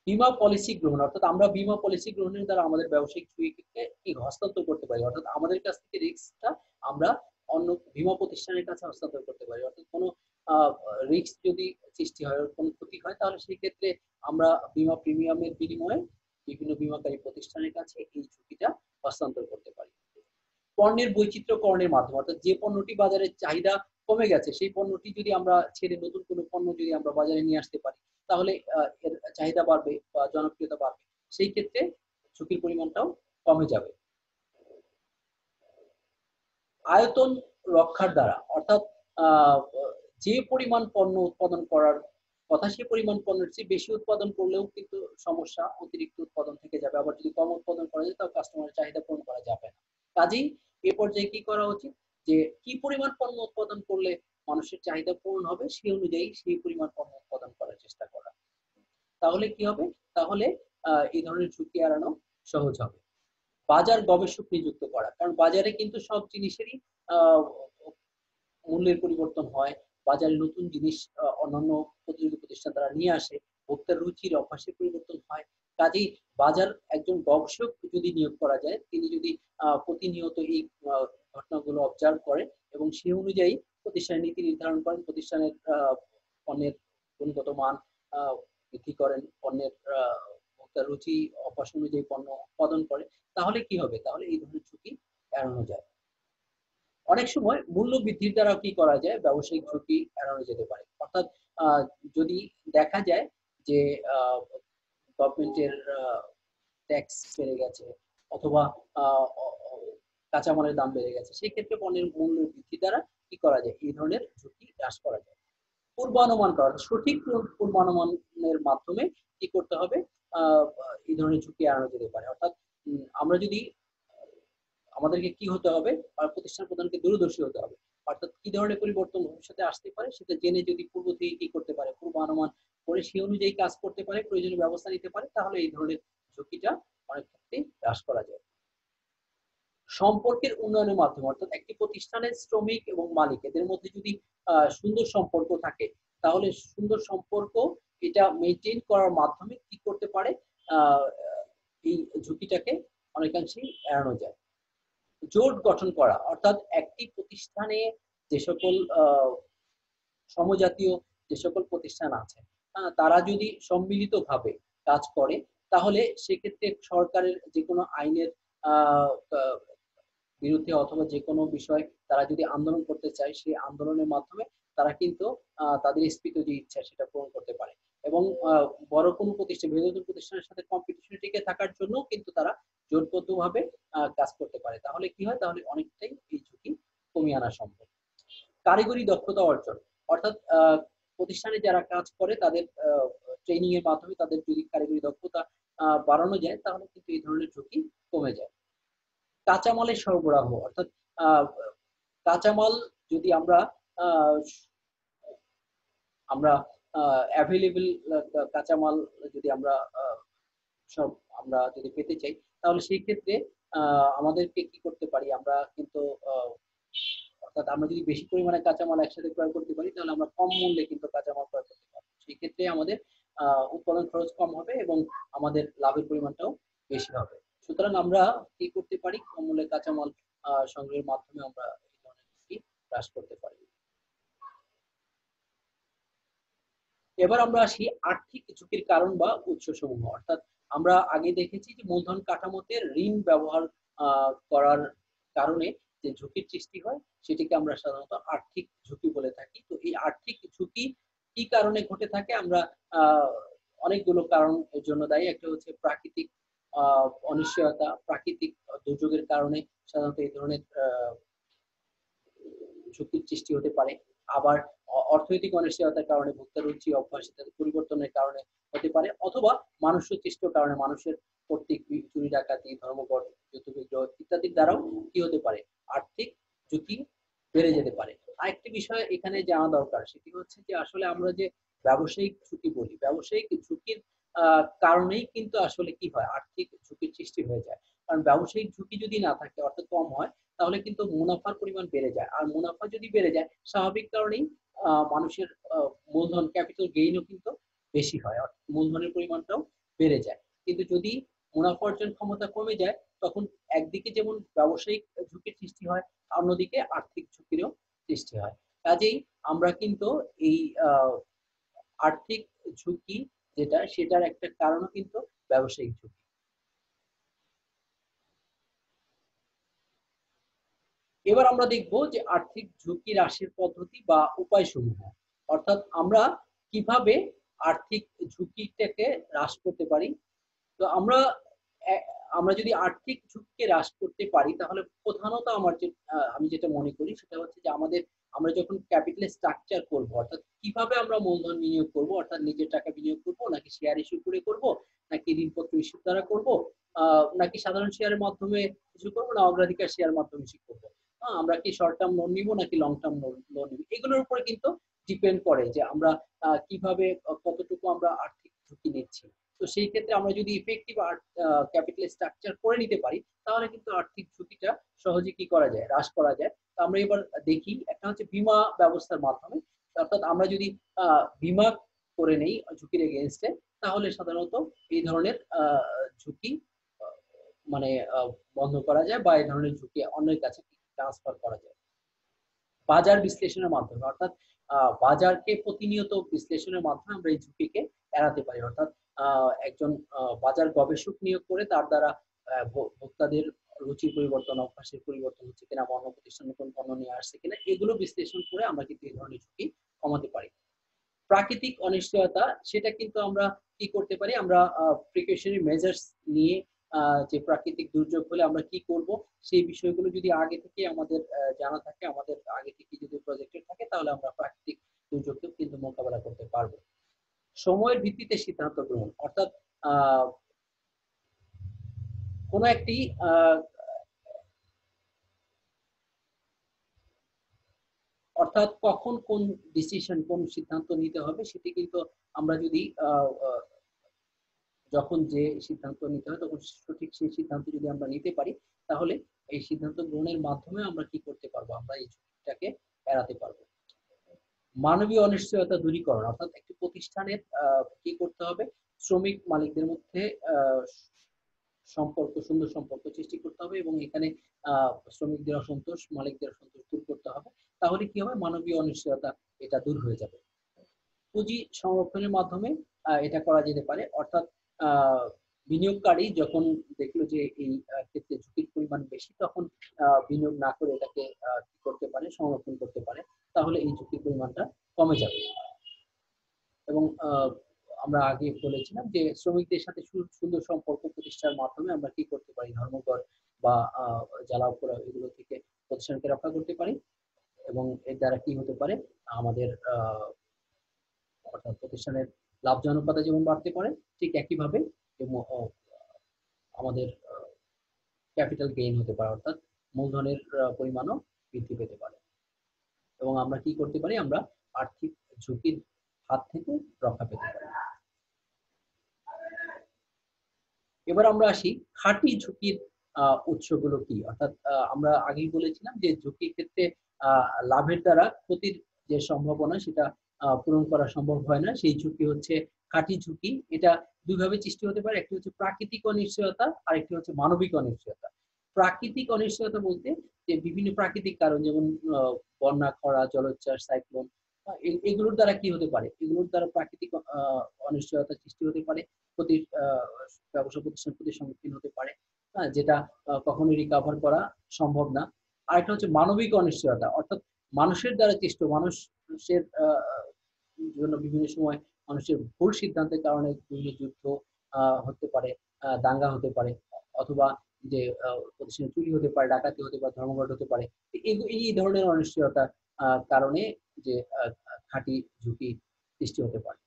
বীমা পলিসি গ্রহণ, অর্থাৎ আমরা বীমা পলিসি গ্রহণের দ্বারা আমাদের ব্যবসায়িক ঝুঁকিকে কি হস্তান্তর করতে পারি, অর্থাৎ আমাদের কাছ থেকে রিস্কটা আমরা অন্য বীমা প্রতিষ্ঠানের কাছে হস্তান্তর করতে পারি। অর্থাৎ কোনো রিস্ক যদি সৃষ্টি হয়, কোনো ক্ষতি হয়, তাহলে সেই ক্ষেত্রে আমরা বীমা প্রিমিয়ামের বিনিময়ে বিভিন্ন বীমাকারী প্রতিষ্ঠানের কাছে এই ঝুঁকিটা হস্তান্তর করতে পারি। পণ্যের বৈচিত্র্যকরণের মাধ্যমে, অর্থাৎ যে পণ্যটি বাজারের চাহিদা কমে গেছে, সেই পণ্যটি যদি আমরা ছেড়ে নতুন কোনো পণ্য যদি আমরা বাজারে নিয়ে আসতে পারি, তাহলে এর চাহিদা বাড়বে বা জনপ্রিয়তা বাড়বে, সেই ক্ষেত্রে ঝুঁকির পরিমাণটাও কমে যাবে। আয়তন রক্ষার দ্বারা, অর্থাৎ আহ, যে পরিমাণ পণ্য উৎপাদন করার কথা, সেই পরিমাণ পণ্যের চেয়ে বেশি উৎপাদন করলেও কিন্তু সমস্যা, অতিরিক্ত উৎপাদন থেকে যাবে। আবার যদি কম উৎপাদন করা যায়, তাও কাস্টমারের চাহিদা পূরণ করা যাবে না। কাজেই এ পর্যায়ে কি করা উচিত, যে কি পরিমাণ পণ্য উৎপাদন করলে মানুষের চাহিদা পূরণ হবে, সেই অনুযায়ী সেই পরিমাণ পণ্য উৎপাদন করার চেষ্টা করা। তাহলে কি হবে, তাহলে এই ধরনের ঝুঁকি এড়ানো সহজ হবে। বাজার গবেষক নিযুক্ত করা, কারণ বাজারে কিন্তু সব জিনিসেরই আহ, মূল্যের পরিবর্তন হয়, বাজারে নতুন জিনিস অন্যান্য প্রতিযোগী প্রতিষ্ঠান তারা নিয়ে আসে, ভোক্তার রুচির অভ্যাসের পরিবর্তন হয়। কাজেই বাজার একজন গবেষক যদি নিয়োগ করা যায়, তিনি যদি প্রতিনিয়ত এই ঘটনাগুলো অবজার্ভ করেন এবং সেই অনুযায়ী প্রতিষ্ঠানের নীতি নির্ধারণ করেন, প্রতিষ্ঠানের পণ্যের গুণগত মান বৃদ্ধি করেন, পণ্যের ভোক্তার রুচি অভ্যাস অনুযায়ী পণ্য উৎপাদন করে, তাহলে কি হবে, তাহলে এই ধরনের ঝুঁকি এড়ানো যায়। অনেক সময় মূল্য বৃদ্ধির দ্বারা কি করা যায়, ব্যবসায়িক ঝুঁকি এড়ানো যেতে পারে। অর্থাৎ যদি দেখা যায় যে গভর্নমেন্টের ট্যাক্স বেড়ে গেছে, অথবা কাঁচামালের দাম বেড়ে গেছে, সেই ক্ষেত্রে পণ্যের মূল্য বৃদ্ধি দ্বারা কি করা যায়, এই ধরনের ঝুঁকি হ্রাস করা যায়। পূর্বানুমান করা, সঠিক পূর্বানুমানের মাধ্যমে কি করতে হবে, আহ এই ধরনের ঝুঁকি এড়ানো যেতে পারে। অর্থাৎ আমরা যদি আমাদেরকে কি হতে হবে, আর প্রতিষ্ঠান প্রধানকে দূরদর্শী হতে হবে, অর্থাৎ কি ধরনের পরিবর্তন ভবিষ্যতে আসতে পারে সেটা জেনে যদি পূর্ব থেকে কি করতে পারে, পূর্বানুমান করে সেই অনুযায়ী কাজ করতে পারে, প্রয়োজনীয় ব্যবস্থা নিতে পারে, তাহলে এই ধরনের ঝুঁকিটা অনেক ক্ষেত্রেই হ্রাস করা যায়। সম্পর্কের উন্নয়নের মাধ্যমে, অর্থাৎ একটি প্রতিষ্ঠানের শ্রমিক এবং মালিক এদের মধ্যে যদি সুন্দর সম্পর্ক থাকে, তাহলে সুন্দর সম্পর্ক এটা মেনটেন করার মাধ্যমে কি করতে পারে, আহ, এই ঝুঁকিটাকে অনেকাংশেই এড়ানো যায়। জোট গঠন করা, অর্থাৎ একটি প্রতিষ্ঠানে যে সকল সমজাতীয় যে সকল প্রতিষ্ঠান আছে, তারা যদি সম্মিলিতভাবে কাজ করে, তাহলে সেক্ষেত্রে সরকারের যে কোনো আইনের আহ, আহ, বিরুদ্ধে অথবা যে কোনো বিষয় তারা যদি আন্দোলন করতে চায়, সেই আন্দোলনের মাধ্যমে তারা কিন্তু তাদের স্ফীত যে ইচ্ছা সেটা পূরণ করতে পারে। এবং বড় কোনো প্রতিষ্ঠান বৃহত্তর প্রতিষ্ঠানের সাথে কম্পিটিশনে টিকে থাকার জন্য কিন্তু তারা জোটবদ্ধভাবে কাজ করতে পারে। তাহলে কি হয়, তাহলে অনেকটাই এই ঝুঁকি কমিয়ে আনা সম্ভব। কারিগরি দক্ষতা অর্জন, অর্থাৎ প্রতিষ্ঠানে যারা কাজ করে তাদের ট্রেনিং এর মাধ্যমে তাদের যদি কারিগরি দক্ষতা বাড়ানো যায়, তাহলে কিন্তু এই ধরনের ঝুঁকি কমে যায়। কাঁচামালের সরবরাহ, অর্থাৎ আহ, কাঁচামাল যদি আমরা আহ, আমরা অ্যাভেলেবল কাঁচামাল যদি আমরা সব আমরা যদি পেতে চাই, তাহলে সেই ক্ষেত্রে আমাদেরকে কি করতে পারি, আমরা কিন্তু অর্থাৎ আমরা যদি বেশি পরিমাণে কাঁচামাল একসাথে ক্রয় করতে পারি, তাহলে আমরা কম মূল্যে কিন্তু কাঁচামাল ক্রয় করতে পারবো। সেই ক্ষেত্রে আমাদের উৎপাদন খরচ কম হবে এবং আমাদের লাভের পরিমাণটাও বেশি হবে। সুতরাং আমরা কি করতে পারি, কম মূল্যে কাঁচামাল সংগ্রহের মাধ্যমে আমরা এই ধরনের ঝুঁকি হ্রাস করতে পারি। এবার আমরা আসি আর্থিক ঝুঁকির কারণ বা উৎসসমূহ, অর্থাৎ আমরা আগে দেখেছি যে মূলধন কাঠামোতে ঋণ ব্যবহার করার কারণে যে ঝুঁকির সৃষ্টি হয়, সেটিকে আমরা সাধারণত আর্থিক ঝুঁকি বলে থাকি। তো এই আর্থিক ঝুঁকি কি কারণে ঘটে থাকে, আমরা আহ অনেকগুলো কারণ এর জন্য দায়ী। একটা হচ্ছে প্রাকৃতিক অনিশ্চয়তা, প্রাকৃতিক দুর্যোগের কারণে সাধারণত এই ধরনের ঝুঁকির সৃষ্টি হতে পারে। আবার অর্থনৈতিক অনিশ্চয়তার কারণে, ভোক্তার রুচি অভ্যাস ইত্যাদি পরিবর্তনের কারণে হতে পারে, অথবা মানুষ সৃষ্ট কারণে, মানুষের কর্তৃক চুরি ডাকাতি, ধর্মঘট, যুদ্ধবিগ্রহ ইত্যাদির দ্বারাও কি হতে পারে, আর্থিক ঝুঁকি বেড়ে যেতে পারে। আরেকটি বিষয় এখানে জানা দরকার, সেটি হচ্ছে যে আসলে আমরা যে ব্যবসায়িক ঝুঁকি বলি, ব্যবসায়িক ঝুঁকির কারণেই কিন্তু আসলে কি হয়, আর্থিক ঝুঁকির সৃষ্টি হয়ে যায়। কারণ ব্যবসায়িক ঝুঁকি যদি না থাকে, অর্থাৎ কম হয়, তাহলে কিন্তু মুনাফার পরিমাণ বেড়ে যায়। আর মুনাফা যদি বেড়ে যায়, স্বাভাবিক কারণেই মানুষের মূলধন ক্যাপিটাল গেইনও কিন্তু বেশি হয়, অর্থাৎ মূলধনের পরিমাণটাও বেড়ে যায়। কিন্তু যদি মুনাফা অর্জন ক্ষমতা কমে যায়, তখন একদিকে যেমন ব্যবসায়িক ঝুঁকির সৃষ্টি হয়, অন্যদিকে আর্থিক ঝুঁকিরও সৃষ্টি হয়। কাজেই আমরা কিন্তু এই আর্থিক ঝুঁকি যেটা, সেটার একটা কারণও কিন্তু ব্যবসায়িক ঝুঁকি। এবার আমরা দেখব যে আর্থিক ঝুঁকি হ্রাসের পদ্ধতি বা উপায়সমূহ, অর্থাৎ আমরা কিভাবে আর্থিক ঝুঁকিটাকে হ্রাস করতে পারি। তো আমরা আমরা যদি আর্থিক ঝুঁকিকে হ্রাস করতে পারি, তাহলে প্রধানত আমার যে আমি যেটা মনে করি সেটা হচ্ছে যে আমরা যখন ক্যাপিটাল স্ট্রাকচার করব, অর্থাৎ কিভাবে আমরা মূলধন বিনিয়োগ করব, অর্থাৎ নিজের টাকা বিনিয়োগ করব, নাকি শেয়ার ইস্যু করে করব, নাকি ঋণপত্র ইস্যু দ্বারা করব, নাকি সাধারণ শেয়ারের মাধ্যমে কিছু করবো, না অগ্রাধিকার শেয়ার মাধ্যমে কিছু করবো, আমরা কি শর্ট টার্ম লোন নিব নাকি লং টার্ম লোন নিব, এগুলোর উপরে কিন্তু ডিপেন্ড করে যে আমরা কিভাবে কতটুকু আমরা আর্থিক ঝুঁকি নিচ্ছি। তো সেই ক্ষেত্রে আমরা যদি ইফেক্টিভ ক্যাপিটাল স্ট্রাকচার করে নিতে পারি, তাহলে কিন্তু আর্থিক ঝুঁকিটা সহজে কি করা যায়, হ্রাস করা যায়। তো আমরা এবার দেখি, একটা হচ্ছে বীমা ব্যবস্থার মাধ্যমে, অর্থাৎ আমরা যদি বীমা করে নেই ঝুঁকির এগেনস্টে, তাহলে সাধারণত এই ধরনের ঝুঁকি মানে বন্ধ করা যায়, বা এই ধরনের ঝুঁকি অন্যের কাছে ট্রান্সফার করা যায়। বাজার বিশ্লেষণের মাধ্যমে, অর্থাৎ বাজারকে প্রতিনিয়ত বিশ্লেষণের মাধ্যমে আমরা এই ঝুঁকিকে এড়াতে পারি। অর্থাৎ একজন বাজার গবেষক নিয়োগ করে তার দ্বারা ভোক্তাদের রুচির পরিবর্তন, অভ্যাসের পরিবর্তন হচ্ছে কিনা, অন্য প্রতিষ্ঠান নতুন পণ্য নিয়ে আসছে কিনা, এগুলো বিশ্লেষণ করে আমরা কিন্তু এই ধরনের ঝুঁকি কমাতে পারি। প্রাকৃতিক অনিশ্চয়তা, সেটা কিন্তু আমরা কি করতে পারি, আমরা প্রিকশনারি মেজার্স নিয়ে যে প্রাকৃতিক দুর্যোগ হলে আমরা কি করব, সেই বিষয়গুলো যদি আগে থেকে আমাদের জানা থাকে, আমাদের আগে থেকে যদি প্রজেক্টেড থাকে, তাহলে আমরা প্রাকৃতিক দুর্যোগকেও কিন্তু মোকাবেলা করতে পারবো। সময়ের ভিত্তিতে সিদ্ধান্ত গ্রহণ, অর্থাৎ আহ কোন একটি অর্থাৎ কখন কোন ডিসিশন, কোন সিদ্ধান্ত নিতে হবে, সেটি কিন্তু আমরা যদি যখন যে সিদ্ধান্ত নিতে হয় তখন সঠিক সেই সিদ্ধান্ত যদি আমরা নিতে পারি, তাহলে এই সিদ্ধান্ত গ্রহণের মাধ্যমে আমরা কি করতে পারবো, আমরা এই ঝুঁকিটাকে এড়াতে পারবো। মানবীয় অনিশ্চয়তা দূরীকরণ, অর্থাৎ একটি প্রতিষ্ঠানের কি করতে হবে, শ্রমিক মালিকদের মধ্যে সম্পর্ক, সুন্দর সম্পর্ক সৃষ্টি করতে হবে এবং এখানে শ্রমিকদের অসন্তোষ, মালিকদের অসন্তোষ দূর করতে হবে। তাহলে কি হবে, মানবীয় অনিশ্চয়তা এটা দূর হয়ে যাবে। পুঁজি সংরক্ষণের মাধ্যমে এটা করা যেতে পারে, অর্থাৎ বিনিয়োগকারী যখন দেখলো যে এই ক্ষেত্রে ঝুঁকির পরিমাণ বেশি, তখন বিনিয়োগ না করে এটাকে কি করতে পারে, সংরক্ষণ করতে পারে, তাহলে এই ঝুঁকির পরিমাণটা কমে যাবে। এবং আমরা আগে বলেছিলাম যে শ্রমিকদের সাথে সুন্দর সম্পর্ক প্রতিষ্ঠার মাধ্যমে আমরা কি করতে পারি, ধর্মঘট বা জ্বালাও পোড়া এগুলো থেকে প্রতিষ্ঠানকে রক্ষা করতে পারি এবং এর দ্বারা কি হতে পারে, আমাদের অর্থাৎ প্রতিষ্ঠানের লাভজনকতা যেমন বাড়তে পারে, ঠিক একইভাবে আমাদের ক্যাপিটাল গেইন হতে পারে, অর্থাৎ মূলধনের পরিমাণও বৃদ্ধি পেতে পারে এবং আমরা কি করতে পারি, আমরা আর্থিক ঝুঁকির হাত থেকে রক্ষা পেতে পারি। এবার আমরা আসি খাঁটি ঝুঁকির উৎসগুলো কি, অর্থাৎ আমরা আগেই বলেছিলাম যে ঝুঁকির ক্ষেত্রে লাভের দ্বারা ক্ষতির যে সম্ভাবনা সেটা পূরণ করা সম্ভব হয় না, সেই ঝুঁকি হচ্ছে খাঁটি ঝুঁকি। এটা দুইভাবে সৃষ্টি হতে পারে, একটি হচ্ছে প্রাকৃতিক অনিশ্চয়তা আর একটি হচ্ছে মানবিক অনিশ্চয়তা। প্রাকৃতিক অনিশ্চয়তা বলতে যে বিভিন্ন প্রাকৃতিক কারণ, যেমন বন্যা, খরা, জলোচ্ছ্বাস, সাইক্লোন, এগুলোর দ্বারা কি হতে পারে, এগুলোর দ্বারা প্রাকৃতিক অনিশ্চয়তা সৃষ্টি হতে পারে, ক্ষতির ব্যবসা প্রতিষ্ঠান ক্ষতির সম্মুখীন হতে পারে, যেটা কখনোই রিকভার করা সম্ভব না। আরেকটা হচ্ছে মানবিক অনিশ্চয়তা, অর্থাৎ মানুষের দ্বারা সৃষ্ট, মানুষের জন্য বিভিন্ন সময় মানুষের ভুল সিদ্ধান্তের কারণে বিভিন্ন যুদ্ধ হতে পারে, দাঙ্গা হতে পারে, অথবা যে প্রতিষ্ঠানে চুরি হতে পারে, ডাকাতি হতে পারে, ধর্মঘট হতে পারে। এই ধরনের অনিশ্চয়তার কারণে যে খাঁটি ঝুঁকি সৃষ্টি হতে পারে।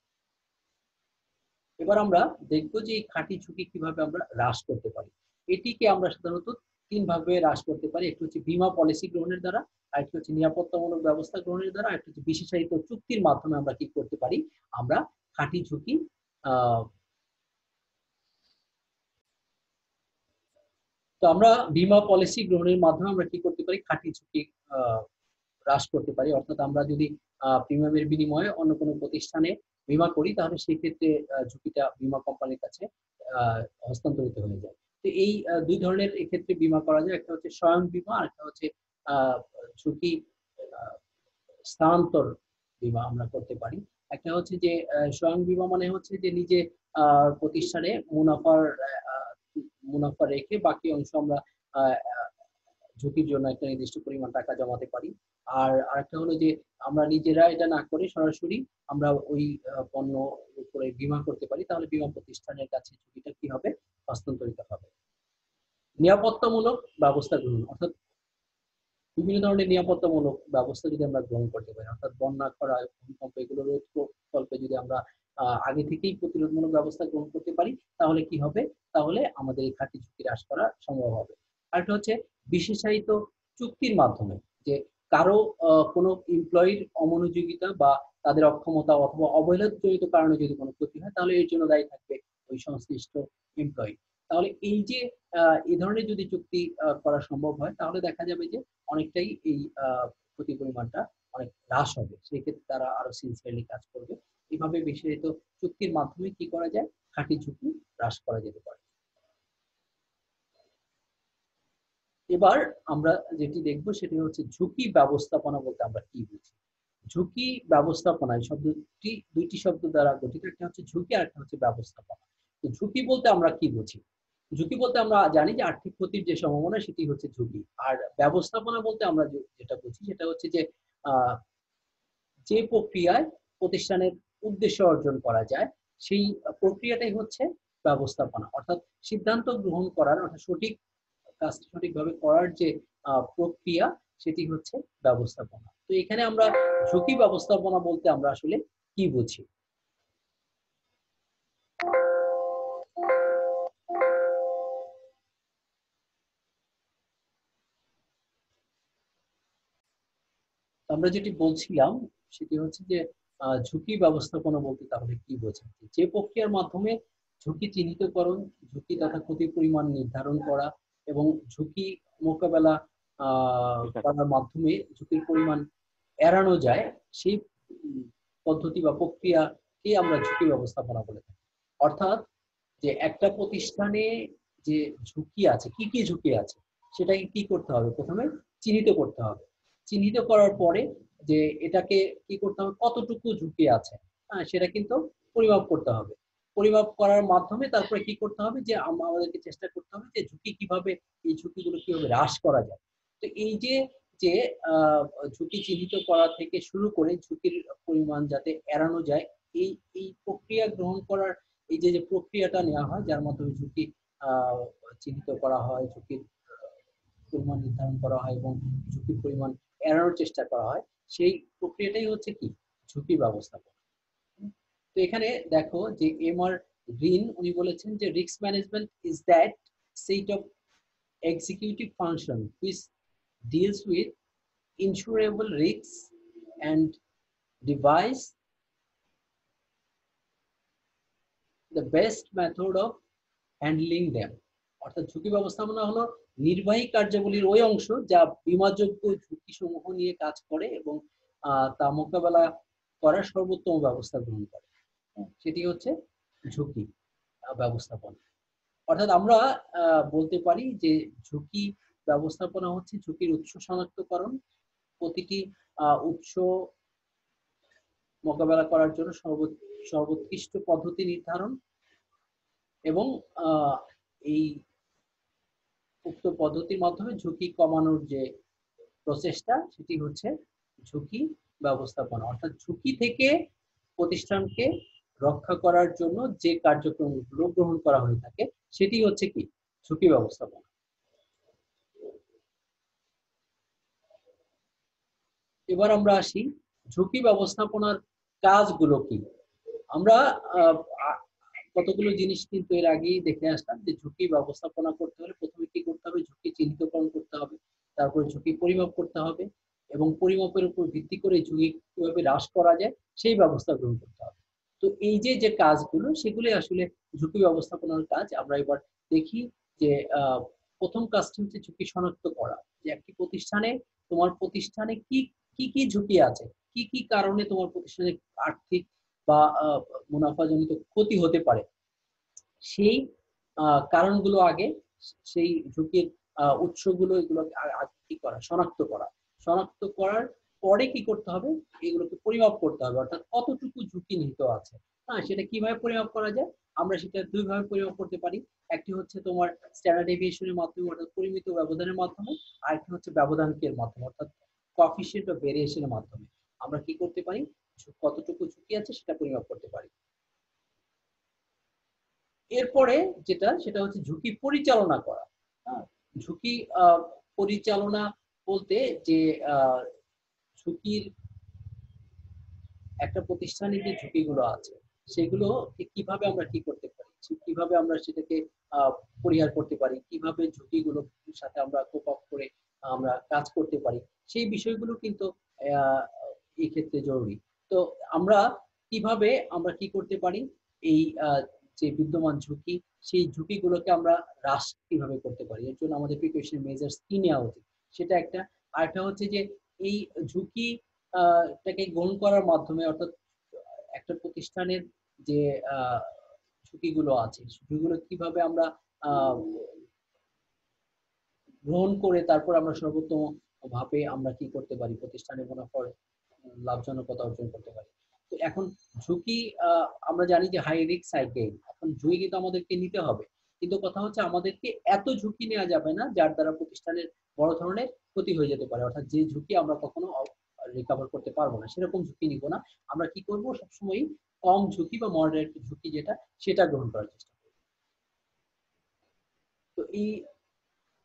এবার আমরা দেখব যে এই খাঁটি ঝুঁকি কিভাবে আমরা হ্রাস করতে পারি। এটিকে আমরা সাধারণত তিন ভাবে হ্রাস করতে পারি, একটি হচ্ছে বীমা পলিসি গ্রহণের দ্বারা, আরেকটি হচ্ছে নিরাপত্তামূলক ব্যবস্থা গ্রহণের দ্বারা, আরেকটি হচ্ছে বিশেষায়িত চুক্তির মাধ্যমে আমরা কি করতে পারি, আমরা খাঁটি ঝুঁকি তো আমরা বীমা পলিসি গ্রহণের মাধ্যমে আমরা কি করতে পারি, খাঁটি ঝুঁকি হ্রাস করতে পারি। অর্থাৎ আমরা যদি প্রিমিয়ামের বিনিময়ে অন্য কোনো প্রতিষ্ঠানে বীমা করি, তাহলে সেই ক্ষেত্রে ঝুঁকিটা বীমা কোম্পানির কাছে হস্তান্তরিত হয়ে যায়। তো এই দুই ধরনের এক্ষেত্রে বীমা করা যায়, একটা হচ্ছে স্বয়ং বীমা আর একটা হচ্ছে ঝুঁকি স্থানান্তর বীমা আমরা করতে পারি। একটা হচ্ছে যে স্বয়ং বীমা মানে হচ্ছে যে নিজে প্রতিষ্ঠানে মুনাফা রেখে বাকি অংশ আমরা ঝুঁকির জন্য একটা নির্দিষ্ট পরিমাণ টাকা জমাতে পারি। আর আরেকটা হলো যে আমরা নিজেরা এটা না করে সরাসরি আমরা ওই পণ্য উপরে বীমা করতে পারি, তাহলে বীমা প্রতিষ্ঠানের কাছে ঝুঁকিটা কি হবে, হস্তান্তরিত হবে। নিরাপত্তামূলক ব্যবস্থা গ্রহণ, অর্থাৎ বিভিন্ন ধরনের নিরাপত্তামূলক ব্যবস্থা যদি আমরা গ্রহণ করতে পারি, অর্থাৎ বন্যা, খরা, ভূমিকম্প এগুলো রোধ প্রকল্পে যদি আমরা আগে থেকেই প্রতিরোধমূলক ব্যবস্থা গ্রহণ করতে পারি, তাহলে কি হবে, তাহলে আমাদের এই খাঁটি ঝুঁকি হ্রাস করা সম্ভব হবে। আরেকটা হচ্ছে বিশেষায়িত চুক্তির মাধ্যমে, যে কারো কোনো এমপ্লয়ির অমনোযোগিতা বা তাদের অক্ষমতা অথবা অবহেলাজনিত কারণে যদি কোনো ক্ষতি হয়, তাহলে এর জন্য দায়ী থাকবে ওই সংশ্লিষ্ট এমপ্লয়ি। তাহলে এই যে এই ধরনের যদি চুক্তি করা সম্ভব হয়, তাহলে দেখা যাবে যে অনেকটাই এই ক্ষতির পরিমাণটা অনেক হ্রাস হবে, সেক্ষেত্রে তারা আরো সিনসিয়ারলি কাজ করবে। এইভাবে বিশেষায়িত চুক্তির মাধ্যমে কি করা যায়, খাঁটি ঝুঁকি হ্রাস করা যেতে পারে। এবার আমরা যেটি দেখব সেটি হচ্ছে ঝুঁকি ব্যবস্থাপনা বলতে আমরা কি বুঝি। ঝুঁকি ব্যবস্থাপনা এই শব্দটি দুইটি শব্দ দ্বারা গঠিত, একটা হচ্ছে ঝুঁকি আর একটা হচ্ছে ব্যবস্থাপনা। তো ঝুঁকি বলতে আমরা কি বুঝি, ঝুঁকি বলতে আমরা জানি যে আর্থিক ক্ষতির যে সম্ভাবনা সেটি হচ্ছে ঝুঁকি। আর ব্যবস্থাপনা বলতে আমরা যেটা বুঝি সেটা হচ্ছে যে যে প্রক্রিয়ায় প্রতিষ্ঠানের উদ্দেশ্য অর্জন করা যায়, সেই প্রক্রিয়াটাই হচ্ছে ব্যবস্থাপনা। অর্থাৎ সিদ্ধান্ত গ্রহণ করার, অর্থাৎ সঠিক কাজটা সঠিকভাবে করার যে প্রক্রিয়া, সেটি হচ্ছে ব্যবস্থাপনা। তো এখানে আমরা ঝুঁকি ব্যবস্থাপনা বলতে আমরা আসলে কি বুঝি। আমরা যেটি বলছিলাম সেটি হচ্ছে যে ঝুঁকি ব্যবস্থাপনা বলতে তাহলে কি বোঝায়, যে প্রক্রিয়ার মাধ্যমে ঝুঁকি চিহ্নিতকরণ, ঝুঁকি তথা ক্ষতির পরিমাণ নির্ধারণ করা এবং ঝুঁকি মোকাবেলা করার মাধ্যমে ঝুঁকির পরিমাণ এড়ানো যায়, সেই পদ্ধতি বা প্রক্রিয়াকে আমরা ঝুঁকি ব্যবস্থাপনা বলে থাকি। অর্থাৎ যে একটা প্রতিষ্ঠানে যে ঝুঁকি আছে, কি কি ঝুঁকি আছে সেটাকে কি করতে হবে, প্রথমে চিহ্নিত করতে হবে। চিহ্নিত করার পরে যে এটাকে কি করতে হবে, কতটুকু ঝুঁকি আছে, হ্যাঁ, সেটা কিন্তু পরিমাপ করতে হবে। পরিমাপ করার মাধ্যমে তারপরে কি করতে হবে, যে আমাদেরকে চেষ্টা করতে হবে যে ঝুঁকি কিভাবে, এই ঝুঁকিগুলো কিভাবে হ্রাস করা যায়। তো এই যে যে ঝুঁকি চিহ্নিত করা থেকে শুরু করে ঝুঁকির পরিমাণ যাতে এড়ানো যায়, এই এই প্রক্রিয়া গ্রহণ করার এই যে যে প্রক্রিয়াটা নেওয়া হয়, যার মাধ্যমে ঝুঁকি চিহ্নিত করা হয়, ঝুঁকির পরিমাণ নির্ধারণ করা হয় এবং ঝুঁকির পরিমাণ এড়ানোর চেষ্টা করা হয়, সেই প্রক্রিয়াটাই হচ্ছে কি ঝুঁকি ব্যবস্থাপনা। তো এখানে দেখো যে এমআর গ্রিন উনি বলেছেন যে risk management is that set of executive function which deals with insurable risks and devise the best method of handling them। অর্থাৎ ঝুঁকি ব্যবস্থাপনা হলো নির্বাহী কার্যাবলীর ওই অংশ যা বীমাযোগ্য ঝুঁকি সমূহ নিয়ে কাজ করে এবং তা মোকাবেলা করার সর্বোত্তম ব্যবস্থা গ্রহণ করে, সেটি হচ্ছে ঝুঁকি ব্যবস্থাপনা। অর্থাৎ আমরা বলতে পারি যে ঝুঁকি ব্যবস্থাপনা হচ্ছে ঝুঁকির উৎস শনাক্তকরণ, প্রতিটি উৎস মোকাবেলা করার জন্য সর্বোৎকৃষ্ট পদ্ধতি নির্ধারণ এবং এই উক্ত পদ্ধতির মাধ্যমে ঝুঁকি কমানোর যে প্রচেষ্টা, সেটি হচ্ছে ঝুঁকি ব্যবস্থাপনা। অর্থাৎ ঝুঁকি থেকে প্রতিষ্ঠানকে রক্ষা করার জন্য যে কার্যক্রমগুলো গ্রহণ করা হয়ে থাকে সেটি হচ্ছে কি ঝুঁকি ব্যবস্থাপনা। এবার আমরা আসি ঝুঁকি ব্যবস্থাপনার কাজগুলো কি। আমরা কতগুলো জিনিস কিন্তু এর আগেই দেখে আসলাম যে ঝুঁকি ব্যবস্থাপনা করতে হলে প্রথমে কি করতে হবে, ঝুঁকি চিহ্নিতকরণ করতে হবে, তারপরে ঝুঁকি পরিমাপ করতে হবে এবং পরিমাপের উপর ভিত্তি করে ঝুঁকি কিভাবে হ্রাস করা যায় সেই ব্যবস্থা গ্রহণ করতে হবে। তো এই যে যে কাজগুলো সেগুলো আসলে ঝুঁকি ব্যবস্থাপনার কাজ। আমরা এবার দেখি যে প্রথম কাজটি হচ্ছে ঝুঁকি শনাক্ত করা, যে একটি প্রতিষ্ঠানে তোমার প্রতিষ্ঠানে কি কি কি ঝুঁকি আছে, কি কি কারণে তোমার প্রতিষ্ঠানে আর্থিক বা মুনাফাজনিত ক্ষতি হতে পারে, সেই কারণগুলো আগে, সেই ঝুঁকির উৎসগুলো, এগুলো কি করা, শনাক্ত করা। শনাক্ত করার পরে কি করতে হবে, এগুলোকে পরিমাপ করতে হবে, অর্থাৎ কতটুকু ঝুঁকি নিহিত আছে। হ্যাঁ, সেটা কিভাবে পরিমাপ করা যায়, আমরা সেটা দুই ভাবে পরিমাপ করতে পারি। একটি হচ্ছে তোমার স্ট্যান্ডার্ড ডেভিয়েশনের মাধ্যমে, অর্থাৎ পরিমিত ব্যবধানের মাধ্যমে, আর একটি হচ্ছে ব্যবধানকের মাধ্যমে, অর্থাৎ কোএফিসিয়েন্ট অফ ভেরিয়েশনের মাধ্যমে আমরা কি করতে পারি, কতটুকু ঝুঁকি আছে সেটা পরিমাপ করতে পারি। এরপরে যেটা, সেটা হচ্ছে ঝুঁকি পরিচালনা করা। হ্যাঁ, ঝুঁকি পরিচালনা বলতে যে ঝুঁকির একটা প্রতিষ্ঠানে যে ঝুঁকিগুলো আছে সেগুলো কিভাবে আমরা কি করতে পারি, কিভাবে আমরা সেটাকে পরিহার করতে পারি, কিভাবে ঝুঁকিগুলোর সাথে আমরা কোপ আপ করে আমরা কাজ করতে পারি, সেই বিষয়গুলো কিন্তু এই ক্ষেত্রে জরুরি। তো আমরা কিভাবে আমরা কি করতে পারি, এই যে বিদ্যমান ঝুঁকি, সেই ঝুঁকিগুলোকে আমরা হ্রাস কিভাবে করতে পারি, এর জন্য আমাদের প্রিকশন মেজার্স কি নেওয়া উচিত, সেটা একটা। আরেকটা হচ্ছে যে এই ঝুঁকি টাকে গ্রহণ করার মাধ্যমে, অর্থাৎ একটা প্রতিষ্ঠানের যে ঝুঁকিগুলো আছে ঝুঁকিগুলো কিভাবে আমরা গ্রহণ করে তারপর আমরা সর্বোত্তম ভাবে আমরা কি করতে পারি, প্রতিষ্ঠানের মুনাফার লাভজনকতা অর্জন করতে পারি। তো এখন ঝুঁকি আমরা জানি যে হাই রিস্ক হাই গেইন, এখন ঝুঁকি কিন্তু আমাদেরকে নিতে হবে, কিন্তু কথা হচ্ছে আমাদেরকে এত ঝুঁকি নেওয়া যাবে না যার দ্বারা প্রতিষ্ঠানের বড় ধরনের ক্ষতি হয়ে যেতে পারে, অর্থাৎ যে ঝুঁকি আমরা কখনো রিকভার করতে পারবো না, সেরকম ঝুঁকি নিব না। আমরা কি করব, সবসময় কম ঝুঁকি বা মডারেট ঝুঁকি যেটা, সেটা গ্রহণ করার চেষ্টা করব। তো এই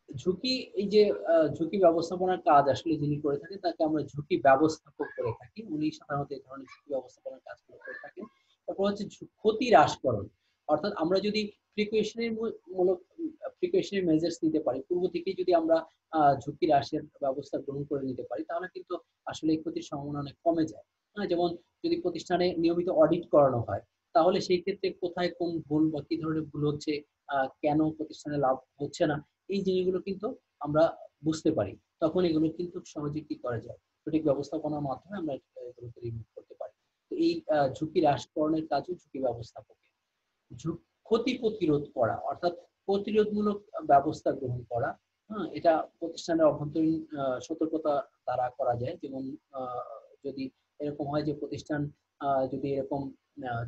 ঝুঁকি, এই যে ঝুঁকি ব্যবস্থাপনার কাজ আসলে যিনি করে থাকেন তাকে আমরা ঝুঁকি ব্যবস্থাপক করে থাকি, উনি সাধারণত এই ধরনের ঝুঁকি ব্যবস্থাপনার কাজগুলো করে থাকেন। তারপর হচ্ছে ক্ষতি হ্রাসকরণ, অর্থাৎ আমরা যদি প্রিকশনের মূলক প্রিকশনারি মেজার্স নিতে পারি, পূর্ব থেকেই যদি আমরা ঝুঁকি হ্রাসের ব্যবস্থা গ্রহণ করে নিতে পারি, তাহলে কিন্তু আসলে এই ক্ষতির সম্ভাবনা অনেক কমে যায়। যেমন যদি প্রতিষ্ঠানে নিয়মিত অডিট করানো হয়, তাহলে সেই ক্ষেত্রে কোথায় কোন ভুল বা কি ধরনের ভুল হচ্ছে, কেন প্রতিষ্ঠানে লাভ হচ্ছে না, এই জিনিসগুলো কিন্তু আমরা বুঝতে পারি। তখন এগুলো কিন্তু সহজে কি করা যায়, সঠিক ব্যবস্থাপনার মাধ্যমে আমরা এগুলোকে রিমুভ করতে পারি। তো এই ঝুঁকি হ্রাসকরণের কাজও ঝুঁকি ব্যবস্থাপকের। ক্ষতি প্রতিরোধ করা অর্থাৎ প্রতিরোধমূলক ব্যবস্থা গ্রহণ করা। হ্যাঁ, এটা প্রতিষ্ঠানের অভ্যন্তরীণ সতর্কতা দ্বারা করা যায়। যেমন যদি এরকম হয় যে প্রতিষ্ঠান যদি এরকম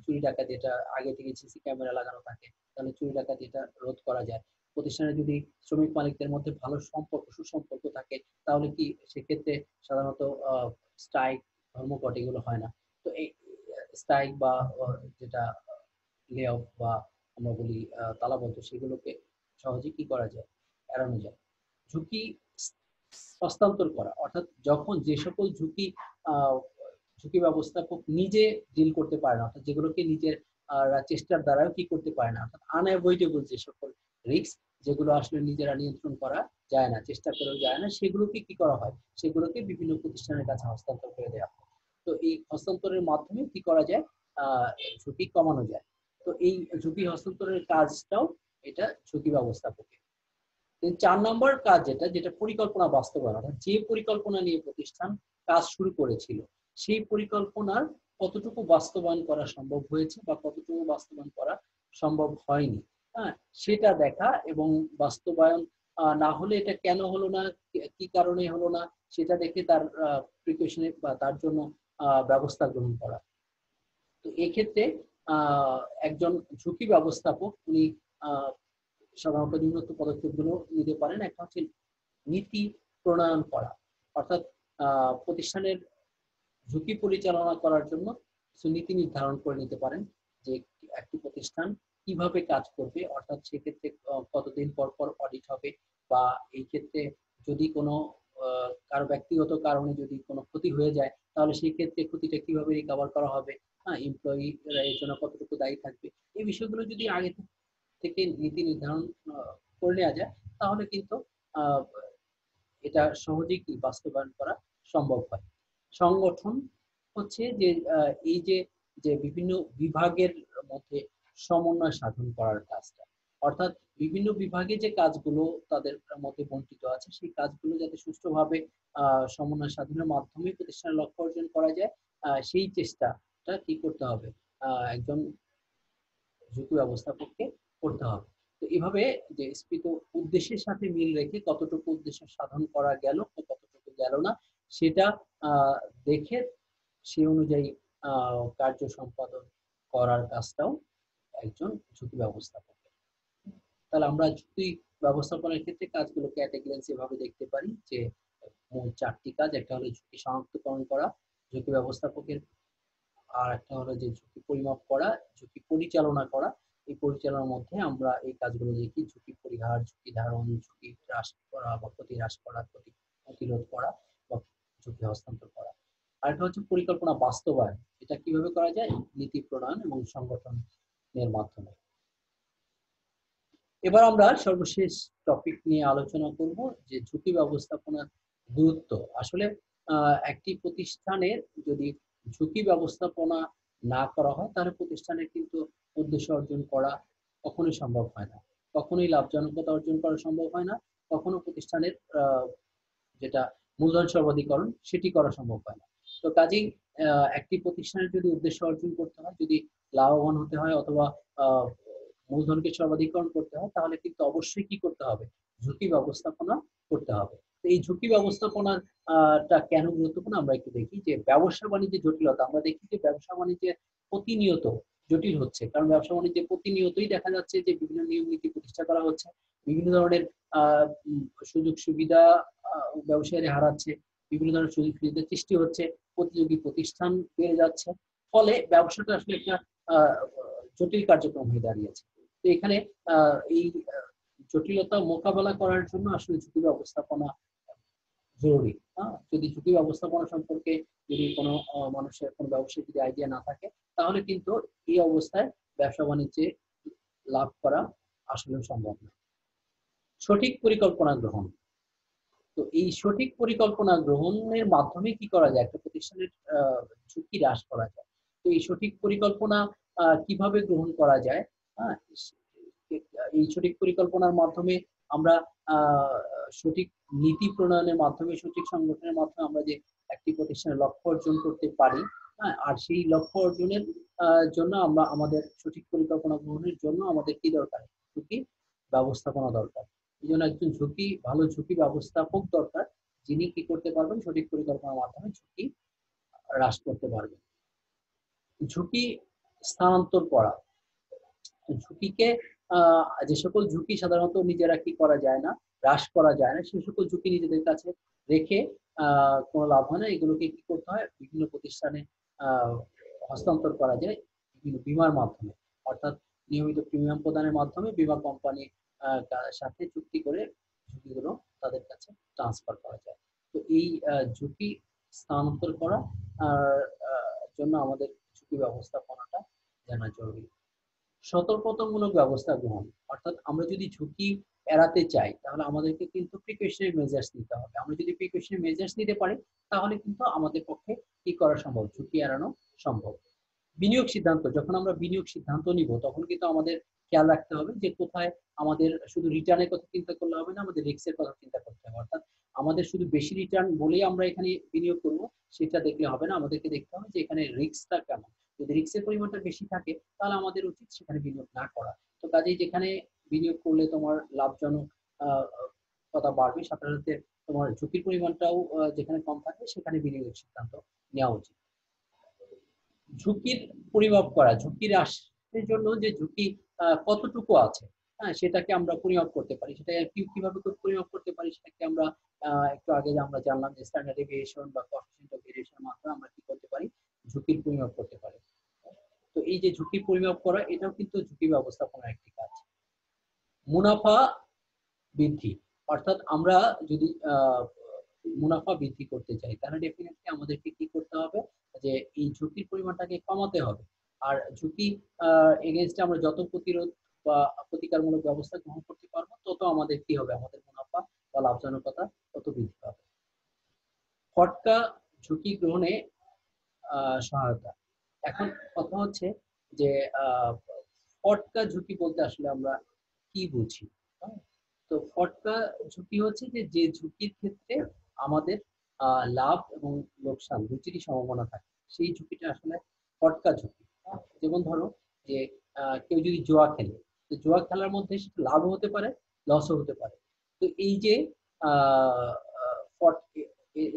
চুরি ডাকাতি, এটা আগে থেকে সিসি ক্যামেরা লাগানো থাকে, তাহলে চুরি ডাকাতি এটা রোধ করা যায়। প্রতিষ্ঠানে যদি শ্রমিক মালিকদের মধ্যে ভালো সম্পর্ক সুসম্পর্ক থাকে, তাহলে কি সেক্ষেত্রে সাধারণত স্ট্রাইক, ধর্মঘট এগুলো হয় না। তো এই স্ট্রাইক বা যেটা লে অফ বা আমরা বলি তালাবদ্ধ, সেগুলোকে সহজে কি করা যায়, এড়ানো যায়। ঝুঁকি হস্তান্তর করা অর্থাৎ যখন যে সকল ঝুঁকি আহ, ঝুঁকি ব্যবস্থাপক নিজে ডিল করতে পারে না, অর্থাৎ যেগুলোকে নিজের চেষ্টার দ্বারাও কি করতে পারে না, অর্থাৎ আনঅ্যাভয়েডেবল যে সকল রিস্ক, যেগুলো আসলে নিজেরা নিয়ন্ত্রণ করা যায় না, চেষ্টা করেও যায় না, সেগুলোকে কি করা হয়, সেগুলোকে বিভিন্ন প্রতিষ্ঠানের কাছে হস্তান্তর করে দেওয়া হয়। তো এই হস্তান্তরের মাধ্যমে কি করা যায়, ঝুঁকি কমানো যায়। তো এই ঝুঁকি হস্তান্তরের কাজটাও এটা ঝুঁকি ব্যবস্থাপকের। 4 নম্বর কাজ যেটা যেটা পরিকল্পনা বাস্তবায়ন, অর্থাৎ যে পরিকল্পনা নিয়ে প্রতিষ্ঠান কাজ শুরু করেছিল, সেই পরিকল্পনার কতটুকু বাস্তবায়ন করা সম্ভব হয়েছে বা কতটুকু বাস্তবায়ন করা সম্ভব হয়নি, হ্যাঁ, সেটা দেখা এবং বাস্তবায়ন না হলে এটা কেন হলো না, কি কারণে হলো না, সেটা দেখে তার প্রিকশনে বা তার জন্য ব্যবস্থা গ্রহণ করা। তো এক্ষেত্রে একজন ঝুঁকি ব্যবস্থাপক উনি সাধারণত নিম্নোক্ত পদক্ষেপগুলো নিতে পারেন। একটা হচ্ছে নীতি প্রণয়ন করা, অর্থাৎ প্রতিষ্ঠানের ঝুঁকি পরিচালনা করার জন্য কিছু নীতি নির্ধারণ করে নিতে পারেন যে একটি প্রতিষ্ঠান কিভাবে কাজ করবে, অর্থাৎ সেক্ষেত্রে কতদিন পর পর অডিট হবে, বা এই ক্ষেত্রে যদি কোনো কারো ব্যক্তিগত কারণে যদি কোনো ক্ষতি হয়ে যায়, তাহলে সেই ক্ষেত্রে ক্ষতিটা কিভাবে রিকভার করা হবে, হ্যাঁ, এমপ্লয়িরা এর জন্য কতটুকু দায়ী থাকবে, এই বিষয়গুলো যদি আগে থেকে নীতি নির্ধারণ করে নেওয়া যায়, তাহলে কিন্তু আহ, এটা সহজেই কি বাস্তবায়ন করা সম্ভব হয়। সংগঠন হচ্ছে যে এই যে যে বিভিন্ন বিভাগের মধ্যে সমন্বয় সাধন করার কাজটা, অর্থাৎ বিভিন্ন বিভাগে যে কাজগুলো তাদের মধ্যে বন্টিত আছে, সেই কাজগুলো যাতে সুষ্ঠুভাবে সমন্বয় সাধনের মাধ্যমে প্রতিষ্ঠানের লক্ষ্য অর্জন করা যায়, সেই চেষ্টাটা কি করতে হবে, একজন ঝুঁকি ব্যবস্থাপককে করতে হবে। তো এভাবে যে স্ফীত উদ্দেশ্যের সাথে মিল রেখে কতটুকু উদ্দেশ্য সাধন করা গেল কতটুকু গেল না, সেটা দেখে সে অনুযায়ী কার্য সম্পাদন করার কাজটাও একজন ঝুঁকি ব্যবস্থাপক। তাহলে আমরা ঝুঁকি ব্যবস্থাপনার ক্ষেত্রে কাজগুলো ক্যাটেগরিজ এভাবে দেখতে পারি যে মূল 4টি কাজ। একটা হলো ঝুঁকি শনাক্তকরণ করা ঝুঁকি ব্যবস্থাপকের, আর একটা হলো যে ঝুঁকি পরিমাপ করা, ঝুঁকি পরিচালনা করা। এই পরিচালনার মধ্যে আমরা এই কাজগুলো দেখি: ঝুঁকি পরিহার, ঝুঁকি ধারণ, ঝুঁকি হ্রাস করা বা ক্ষতি হ্রাস করা, ক্ষতি প্রতিরোধ করা বা ঝুঁকি হস্তান্তর করা। আরেকটা হচ্ছে পরিকল্পনা বাস্তবায়ন, এটা কিভাবে করা যায়, নীতি প্রণয়ন এবং সংগঠনের মাধ্যমে। এবার আমরা সর্বশেষ টপিক নিয়ে আলোচনা করব যে ঝুঁকি ব্যবস্থাপনার গুরুত্ব। আসলে একটি প্রতিষ্ঠানের যদি ঝুঁকি ব্যবস্থাপনা না করা হয়, তাহলে প্রতিষ্ঠানের কিন্তু উদ্দেশ্য অর্জন করা কখনোই সম্ভব হয় না, কখনোই লাভজনকতা অর্জন করা সম্ভব হয় না, কখনো প্রতিষ্ঠানের যেটা মূলধন সর্বাধিকরণ সেটি করা সম্ভব হয় না। তো কাজেই একটি প্রতিষ্ঠানের যদি উদ্দেশ্য অর্জন করতে হয়, যদি লাভবান হতে হয় অথবা মূলধনকে সর্বাধিকরণ করতে হয়, তাহলে কিন্তু অবশ্যই কি করতে হবে, ঝুঁকি ব্যবস্থাপনা করতে হবে। তো এই ঝুঁকি ব্যবস্থাপনার টা কেন গুরুত্বপূর্ণ আমরা একটু দেখি। যে ব্যবসা বাণিজ্যের জটিলতা, আমরা দেখি যে ব্যবসা বাণিজ্যে প্রতিনিয়ত জটিল হচ্ছে, কারণ ব্যবসা বাণিজ্যে প্রতিনিয়তই দেখা যাচ্ছে যে বিভিন্ন নিয়ম নীতি প্রতিষ্ঠা করা হচ্ছে, বিভিন্ন ধরনের সুযোগ সুবিধা ব্যবসায়ীরা হারাচ্ছে, বিভিন্ন ধরনের সুযোগ সুবিধা সৃষ্টি হচ্ছে, প্রতিযোগী প্রতিষ্ঠান বেড়ে যাচ্ছে, ফলে ব্যবসাটা আসলে একটা জটিল কার্যক্রম হয়ে দাঁড়িয়েছে। তো এখানে এই জটিলতা মোকাবেলা করার জন্য আসলে ঝুঁকি ব্যবস্থাপনা জরুরি। হ্যাঁ, যদি ঝুঁকি ব্যবস্থাপনা সম্পর্কে যদি কোনো মানুষের কোনো ব্যবসায়ী যদি আইডিয়া না থাকে, তাহলে কিন্তু এই অবস্থায় ব্যবসা বাণিজ্যে লাভ করা আসলে সম্ভব না। সঠিক পরিকল্পনা গ্রহণ, তো এই সঠিক পরিকল্পনা গ্রহণের মাধ্যমে কি করা যায়, একটা প্রতিষ্ঠানের ঝুঁকি হ্রাস করা যায়। তো এই সঠিক পরিকল্পনা কিভাবে গ্রহণ করা যায়। হ্যাঁ, এই সঠিক পরিকল্পনার মাধ্যমে আমরা সঠিক নীতি প্রণয়নের মাধ্যমে, সঠিক সংগঠনের মাধ্যমে আমরা যে একটি প্রতিষ্ঠানের লক্ষ্য অর্জন করতে পারি। হ্যাঁ, আর সেই লক্ষ্য অর্জনের জন্য আমরা আমাদের সঠিক পরিকল্পনা গ্রহণের জন্য আমাদের কি দরকার? ঝুঁকি ব্যবস্থাপনা দরকার। এই জন্য একজন ভালো ঝুঁকি ব্যবস্থাপক দরকার, যিনি কি করতে পারবেন? সঠিক পরিকল্পনার মাধ্যমে ঝুঁকি হ্রাস করতে পারবেন। ঝুঁকি স্থানান্তর করা। ঝুঁকিকে যে সকল ঝুঁকি সাধারণত নিজেরা কি করা যায় না, হ্রাস করা যায় না, সেই সকল ঝুঁকি নিজেদের কাছে রেখে কোনো লাভ হয় না। এগুলোকে কি করতে হয়? বিভিন্ন প্রতিষ্ঠানে হস্তান্তর করা যায় বিভিন্ন বীমার মাধ্যমে, অর্থাৎ নিয়মিত প্রিমিয়াম প্রদানের মাধ্যমে বীমা কোম্পানি সাথে চুক্তি করে ঝুঁকিগুলো তাদের কাছে ট্রান্সফার করা যায়। তো এই ঝুঁকি স্থানান্তর করা জন্য আমাদের ঝুঁকি ব্যবস্থাপনাটা জানা জরুরি। সতর্কতামূলক ব্যবস্থা গ্রহণ, অর্থাৎ আমরা যদি ঝুঁকি এড়াতে চাই তাহলে আমাদেরকে কিন্তু প্রিকশনারি মেজার্স নিতে হবে। আমরা যদি প্রিকশনারি মেজার্স নিতে পারি তাহলে কিন্তু আমাদের পক্ষে কি করা সম্ভব? ঝুঁকি এড়ানো সম্ভব। বিনিয়োগ সিদ্ধান্ত, যখন আমরা বিনিয়োগ সিদ্ধান্ত নিব তখন কিন্তু আমাদের খেয়াল রাখতে হবে যে কোথায় আমাদের শুধু রিটার্নের কথা চিন্তা করলে হবে না, আমাদের রিস্কের কথা চিন্তা করতে হবে। অর্থাৎ আমাদের শুধু বেশি রিটার্ন বলেই আমরা এখানে বিনিয়োগ করব সেটা দেখলে হবে না, আমাদেরকে দেখতে হবে যে এখানে রিস্কটা কেমন। যদি রিস্কের পরিমাণটা বেশি থাকে তাহলে আমাদের উচিত সেখানে বিনিয়োগ না করা। তো কাজেই যেখানে বিনিয়োগ করলে তোমার লাভজনক কথা বাড়বে, সাথে সাথে তোমার ঝুঁকির পরিমাণটাও যেখানে কম থাকবে সেখানে বিনিয়োগের সিদ্ধান্ত নেওয়া উচিত। ঝুঁকির পরিমাপ করা, ঝুঁকি হ্রাসের জন্য যে ঝুঁকি কতটুকু আছে, হ্যাঁ, সেটাকে আমরা পরিমাপ করতে পারি। সেটা কিভাবে পরিমাপ করতে পারি সেটাকে আমরা একটু আগে আমরা জানলাম যে স্ট্যান্ডার্ড ডেভিয়েশন বা কোএফিসিয়েন্ট অফ ভেরিয়েশনের মাধ্যমে আমরা কি করতে পারি? ঝুঁকির পরিমাপ করতে পারি। তো এই যে ঝুঁকি পরিমাপ করা, এটাও কিন্তু ঝুঁকি ব্যবস্থাপনার একটি কাজ। মুনাফা বৃদ্ধি, অর্থাৎ আমরা যদি মুনাফা বৃদ্ধি করতে চাই তাহলে ডেফিনেটলি আমাদেরকে কি করতে হবে? যে এই ঝুঁকির পরিমাণটাকে কমাতে হবে। আর ঝুঁকি এগেইনস্টে আমরা যত প্রতিরোধ বা প্রতিকারমূলক ব্যবস্থা গ্রহণ করতে পারবো তত আমাদের কি হবে? আমাদের মুনাফা বা লাভজনকতা তত বৃদ্ধি পাবে। ফটকা ঝুঁকি গ্রহণে সহায়তা। এখন কথা হচ্ছে যে ফটকা ঝুঁকি বলতে আসলে আমরা কি বুঝি? হ্যাঁ? তো ফটকা ঝুঁকি হচ্ছে যে যে ঝুঁকির ক্ষেত্রে আমাদের লাভ এবং লোকসান দুটিরই সম্ভাবনা থাকে, সেই ঝুঁকিটা আসলে ফটকা ঝুঁকি। যেমন ধরো যে কেউ যদি জুয়া খেলে, তো জুয়া খেলার মধ্যে সেটা লাভও হতে পারে, লসও হতে পারে। তো এই যে আহ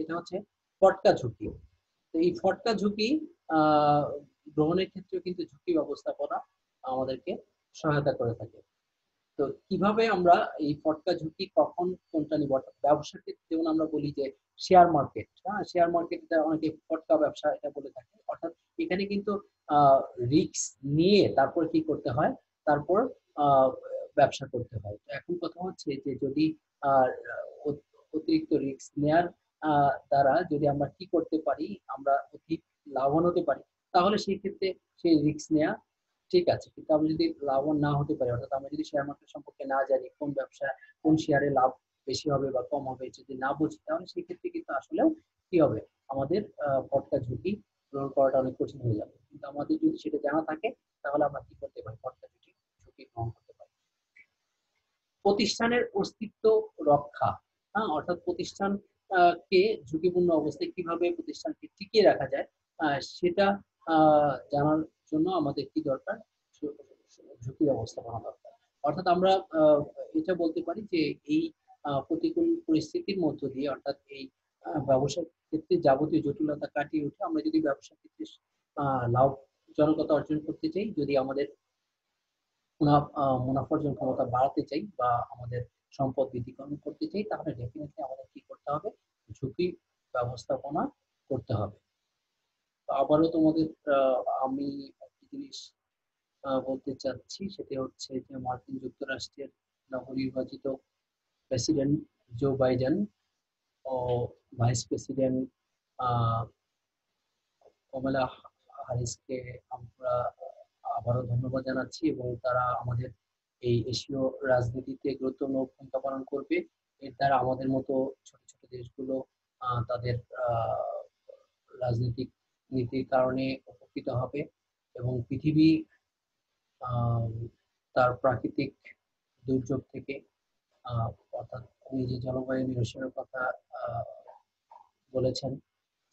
এটা হচ্ছে ফটকা ঝুঁকি। তো এই ফটকা ঝুঁকি আহ গ্রহণের ক্ষেত্রে কিন্তু ঝুঁকি ব্যবস্থাপনা আমাদেরকে সহায়তা করে থাকে। তো কিভাবে আমরা এই ফটকা ঝুঁকি কখন কোনটা নিব? অর্থাৎ ব্যবসার ক্ষেত্রে যেমন আমরা বলি যে শেয়ার মার্কেট, হ্যাঁ, শেয়ার মার্কেট এটা অনেকে ফটকা ব্যবসা এটা বলে থাকে। অর্থাৎ এখানে কিন্তু রিস্ক নিয়ে তারপর কি করতে হয়? তারপর আহ ব্যবসা করতে হয়। তো এখন কথা হচ্ছে যে যদি আহ অতিরিক্ত রিস্ক নেয়ার দ্বারা যদি আমরা কি করতে পারি, আমরা অধিক লাভবান হতে পারি, তাহলে সেই ক্ষেত্রে সেই রিস্ক নেওয়া ঠিক আছে। কিন্তু আমি যদি লাভবান না হতে পারি, অর্থাৎ আমরা যদি শেয়ার মার্কেট সম্পর্কে না জানি, কোন ব্যবসা কোন শেয়ারে লাভ বেশি হবে বা কম হবে যদি না বুঝি, তাহলে সেই ক্ষেত্রে কিন্তু আসলেও কি হবে? আমাদের ফটকা ঝুঁকি গ্রহণ করাটা অনেক কঠিন হয়ে যাবে। কিন্তু আমাদের যদি সেটা জানা থাকে তাহলে আমরা কি করতে পারি? ফটকা ঝুঁকি গ্রহণ করতে পারি। প্রতিষ্ঠানের অস্তিত্ব রক্ষা, হ্যাঁ, অর্থাৎ প্রতিষ্ঠান কে ঝুঁকিপূর্ণ অবস্থায় কিভাবে প্রতিষ্ঠানকে টিকিয়ে রাখা যায় সেটা জানার জন্য আমাদের কি দরকার? ঝুঁকি ব্যবস্থাপনা দরকার। অর্থাৎ আমরা এটা বলতে পারি যে এই প্রতিকূল পরিস্থিতির মধ্য দিয়ে, অর্থাৎ এই ব্যবসার ক্ষেত্রে যাবতীয় জটিলতা কাটিয়ে উঠে আমরা যদি ব্যবসার ক্ষেত্রে লাভজনকতা অর্জন করতে চাই, যদি আমাদের মুনাফা অর্জন ক্ষমতা বাড়াতে চাই বা আমাদের সম্পদ বৃদ্ধিকরণ করতে চাই, তাহলে ডেফিনেটলি আমাদের কি করতে হবে? ঝুঁকি ব্যবস্থাপনা করতে হবে। তো আবারও তোমাদের আমি একটি জিনিস বলতে চাচ্ছি, সেটি হচ্ছে যে মার্কিন যুক্তরাষ্ট্রের নবনির্বাচিত প্রেসিডেন্ট জো বাইডেন ও ভাইস প্রেসিডেন্ট কমলা হ্যারিসকে আমরা আবারও ধন্যবাদ জানাচ্ছি, এবং তারা আমাদের এই এশীয় রাজনীতিতে গুরুত্বপূর্ণ ভূমিকা পালন করবে। এর দ্বারা আমাদের মতো ছোট ছোট দেশগুলো তাদের রাজনৈতিক নীতির কারণে উপকৃত হবে। এবং পৃথিবী তার প্রাকৃতিক দুর্যোগ থেকে অর্থাৎ উনি যে জলবায়ু নিরসনের কথা বলেছেন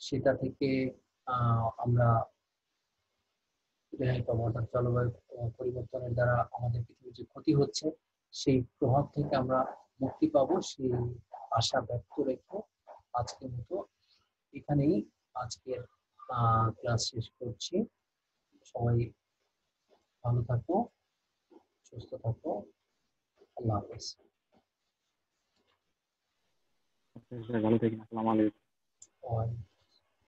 সেটা থেকে আমরা রেহাই পাবো, অর্থাৎ জলবায়ু পরিবর্তনের দ্বারা আমাদের পৃথিবীর যে ক্ষতি হচ্ছে সেই প্রভাব থেকে আমরা মুক্তি পাবো, সেই আশা ব্যক্ত রেখে আজকের মতো এখানেই আজকের ক্লাস শেষ করছি। সবাই ভালো থাকো, সুস্থ থাকো, আল্লাহ হাফেজ। ভালো থাকেন। আসসালামু আলাইকুম।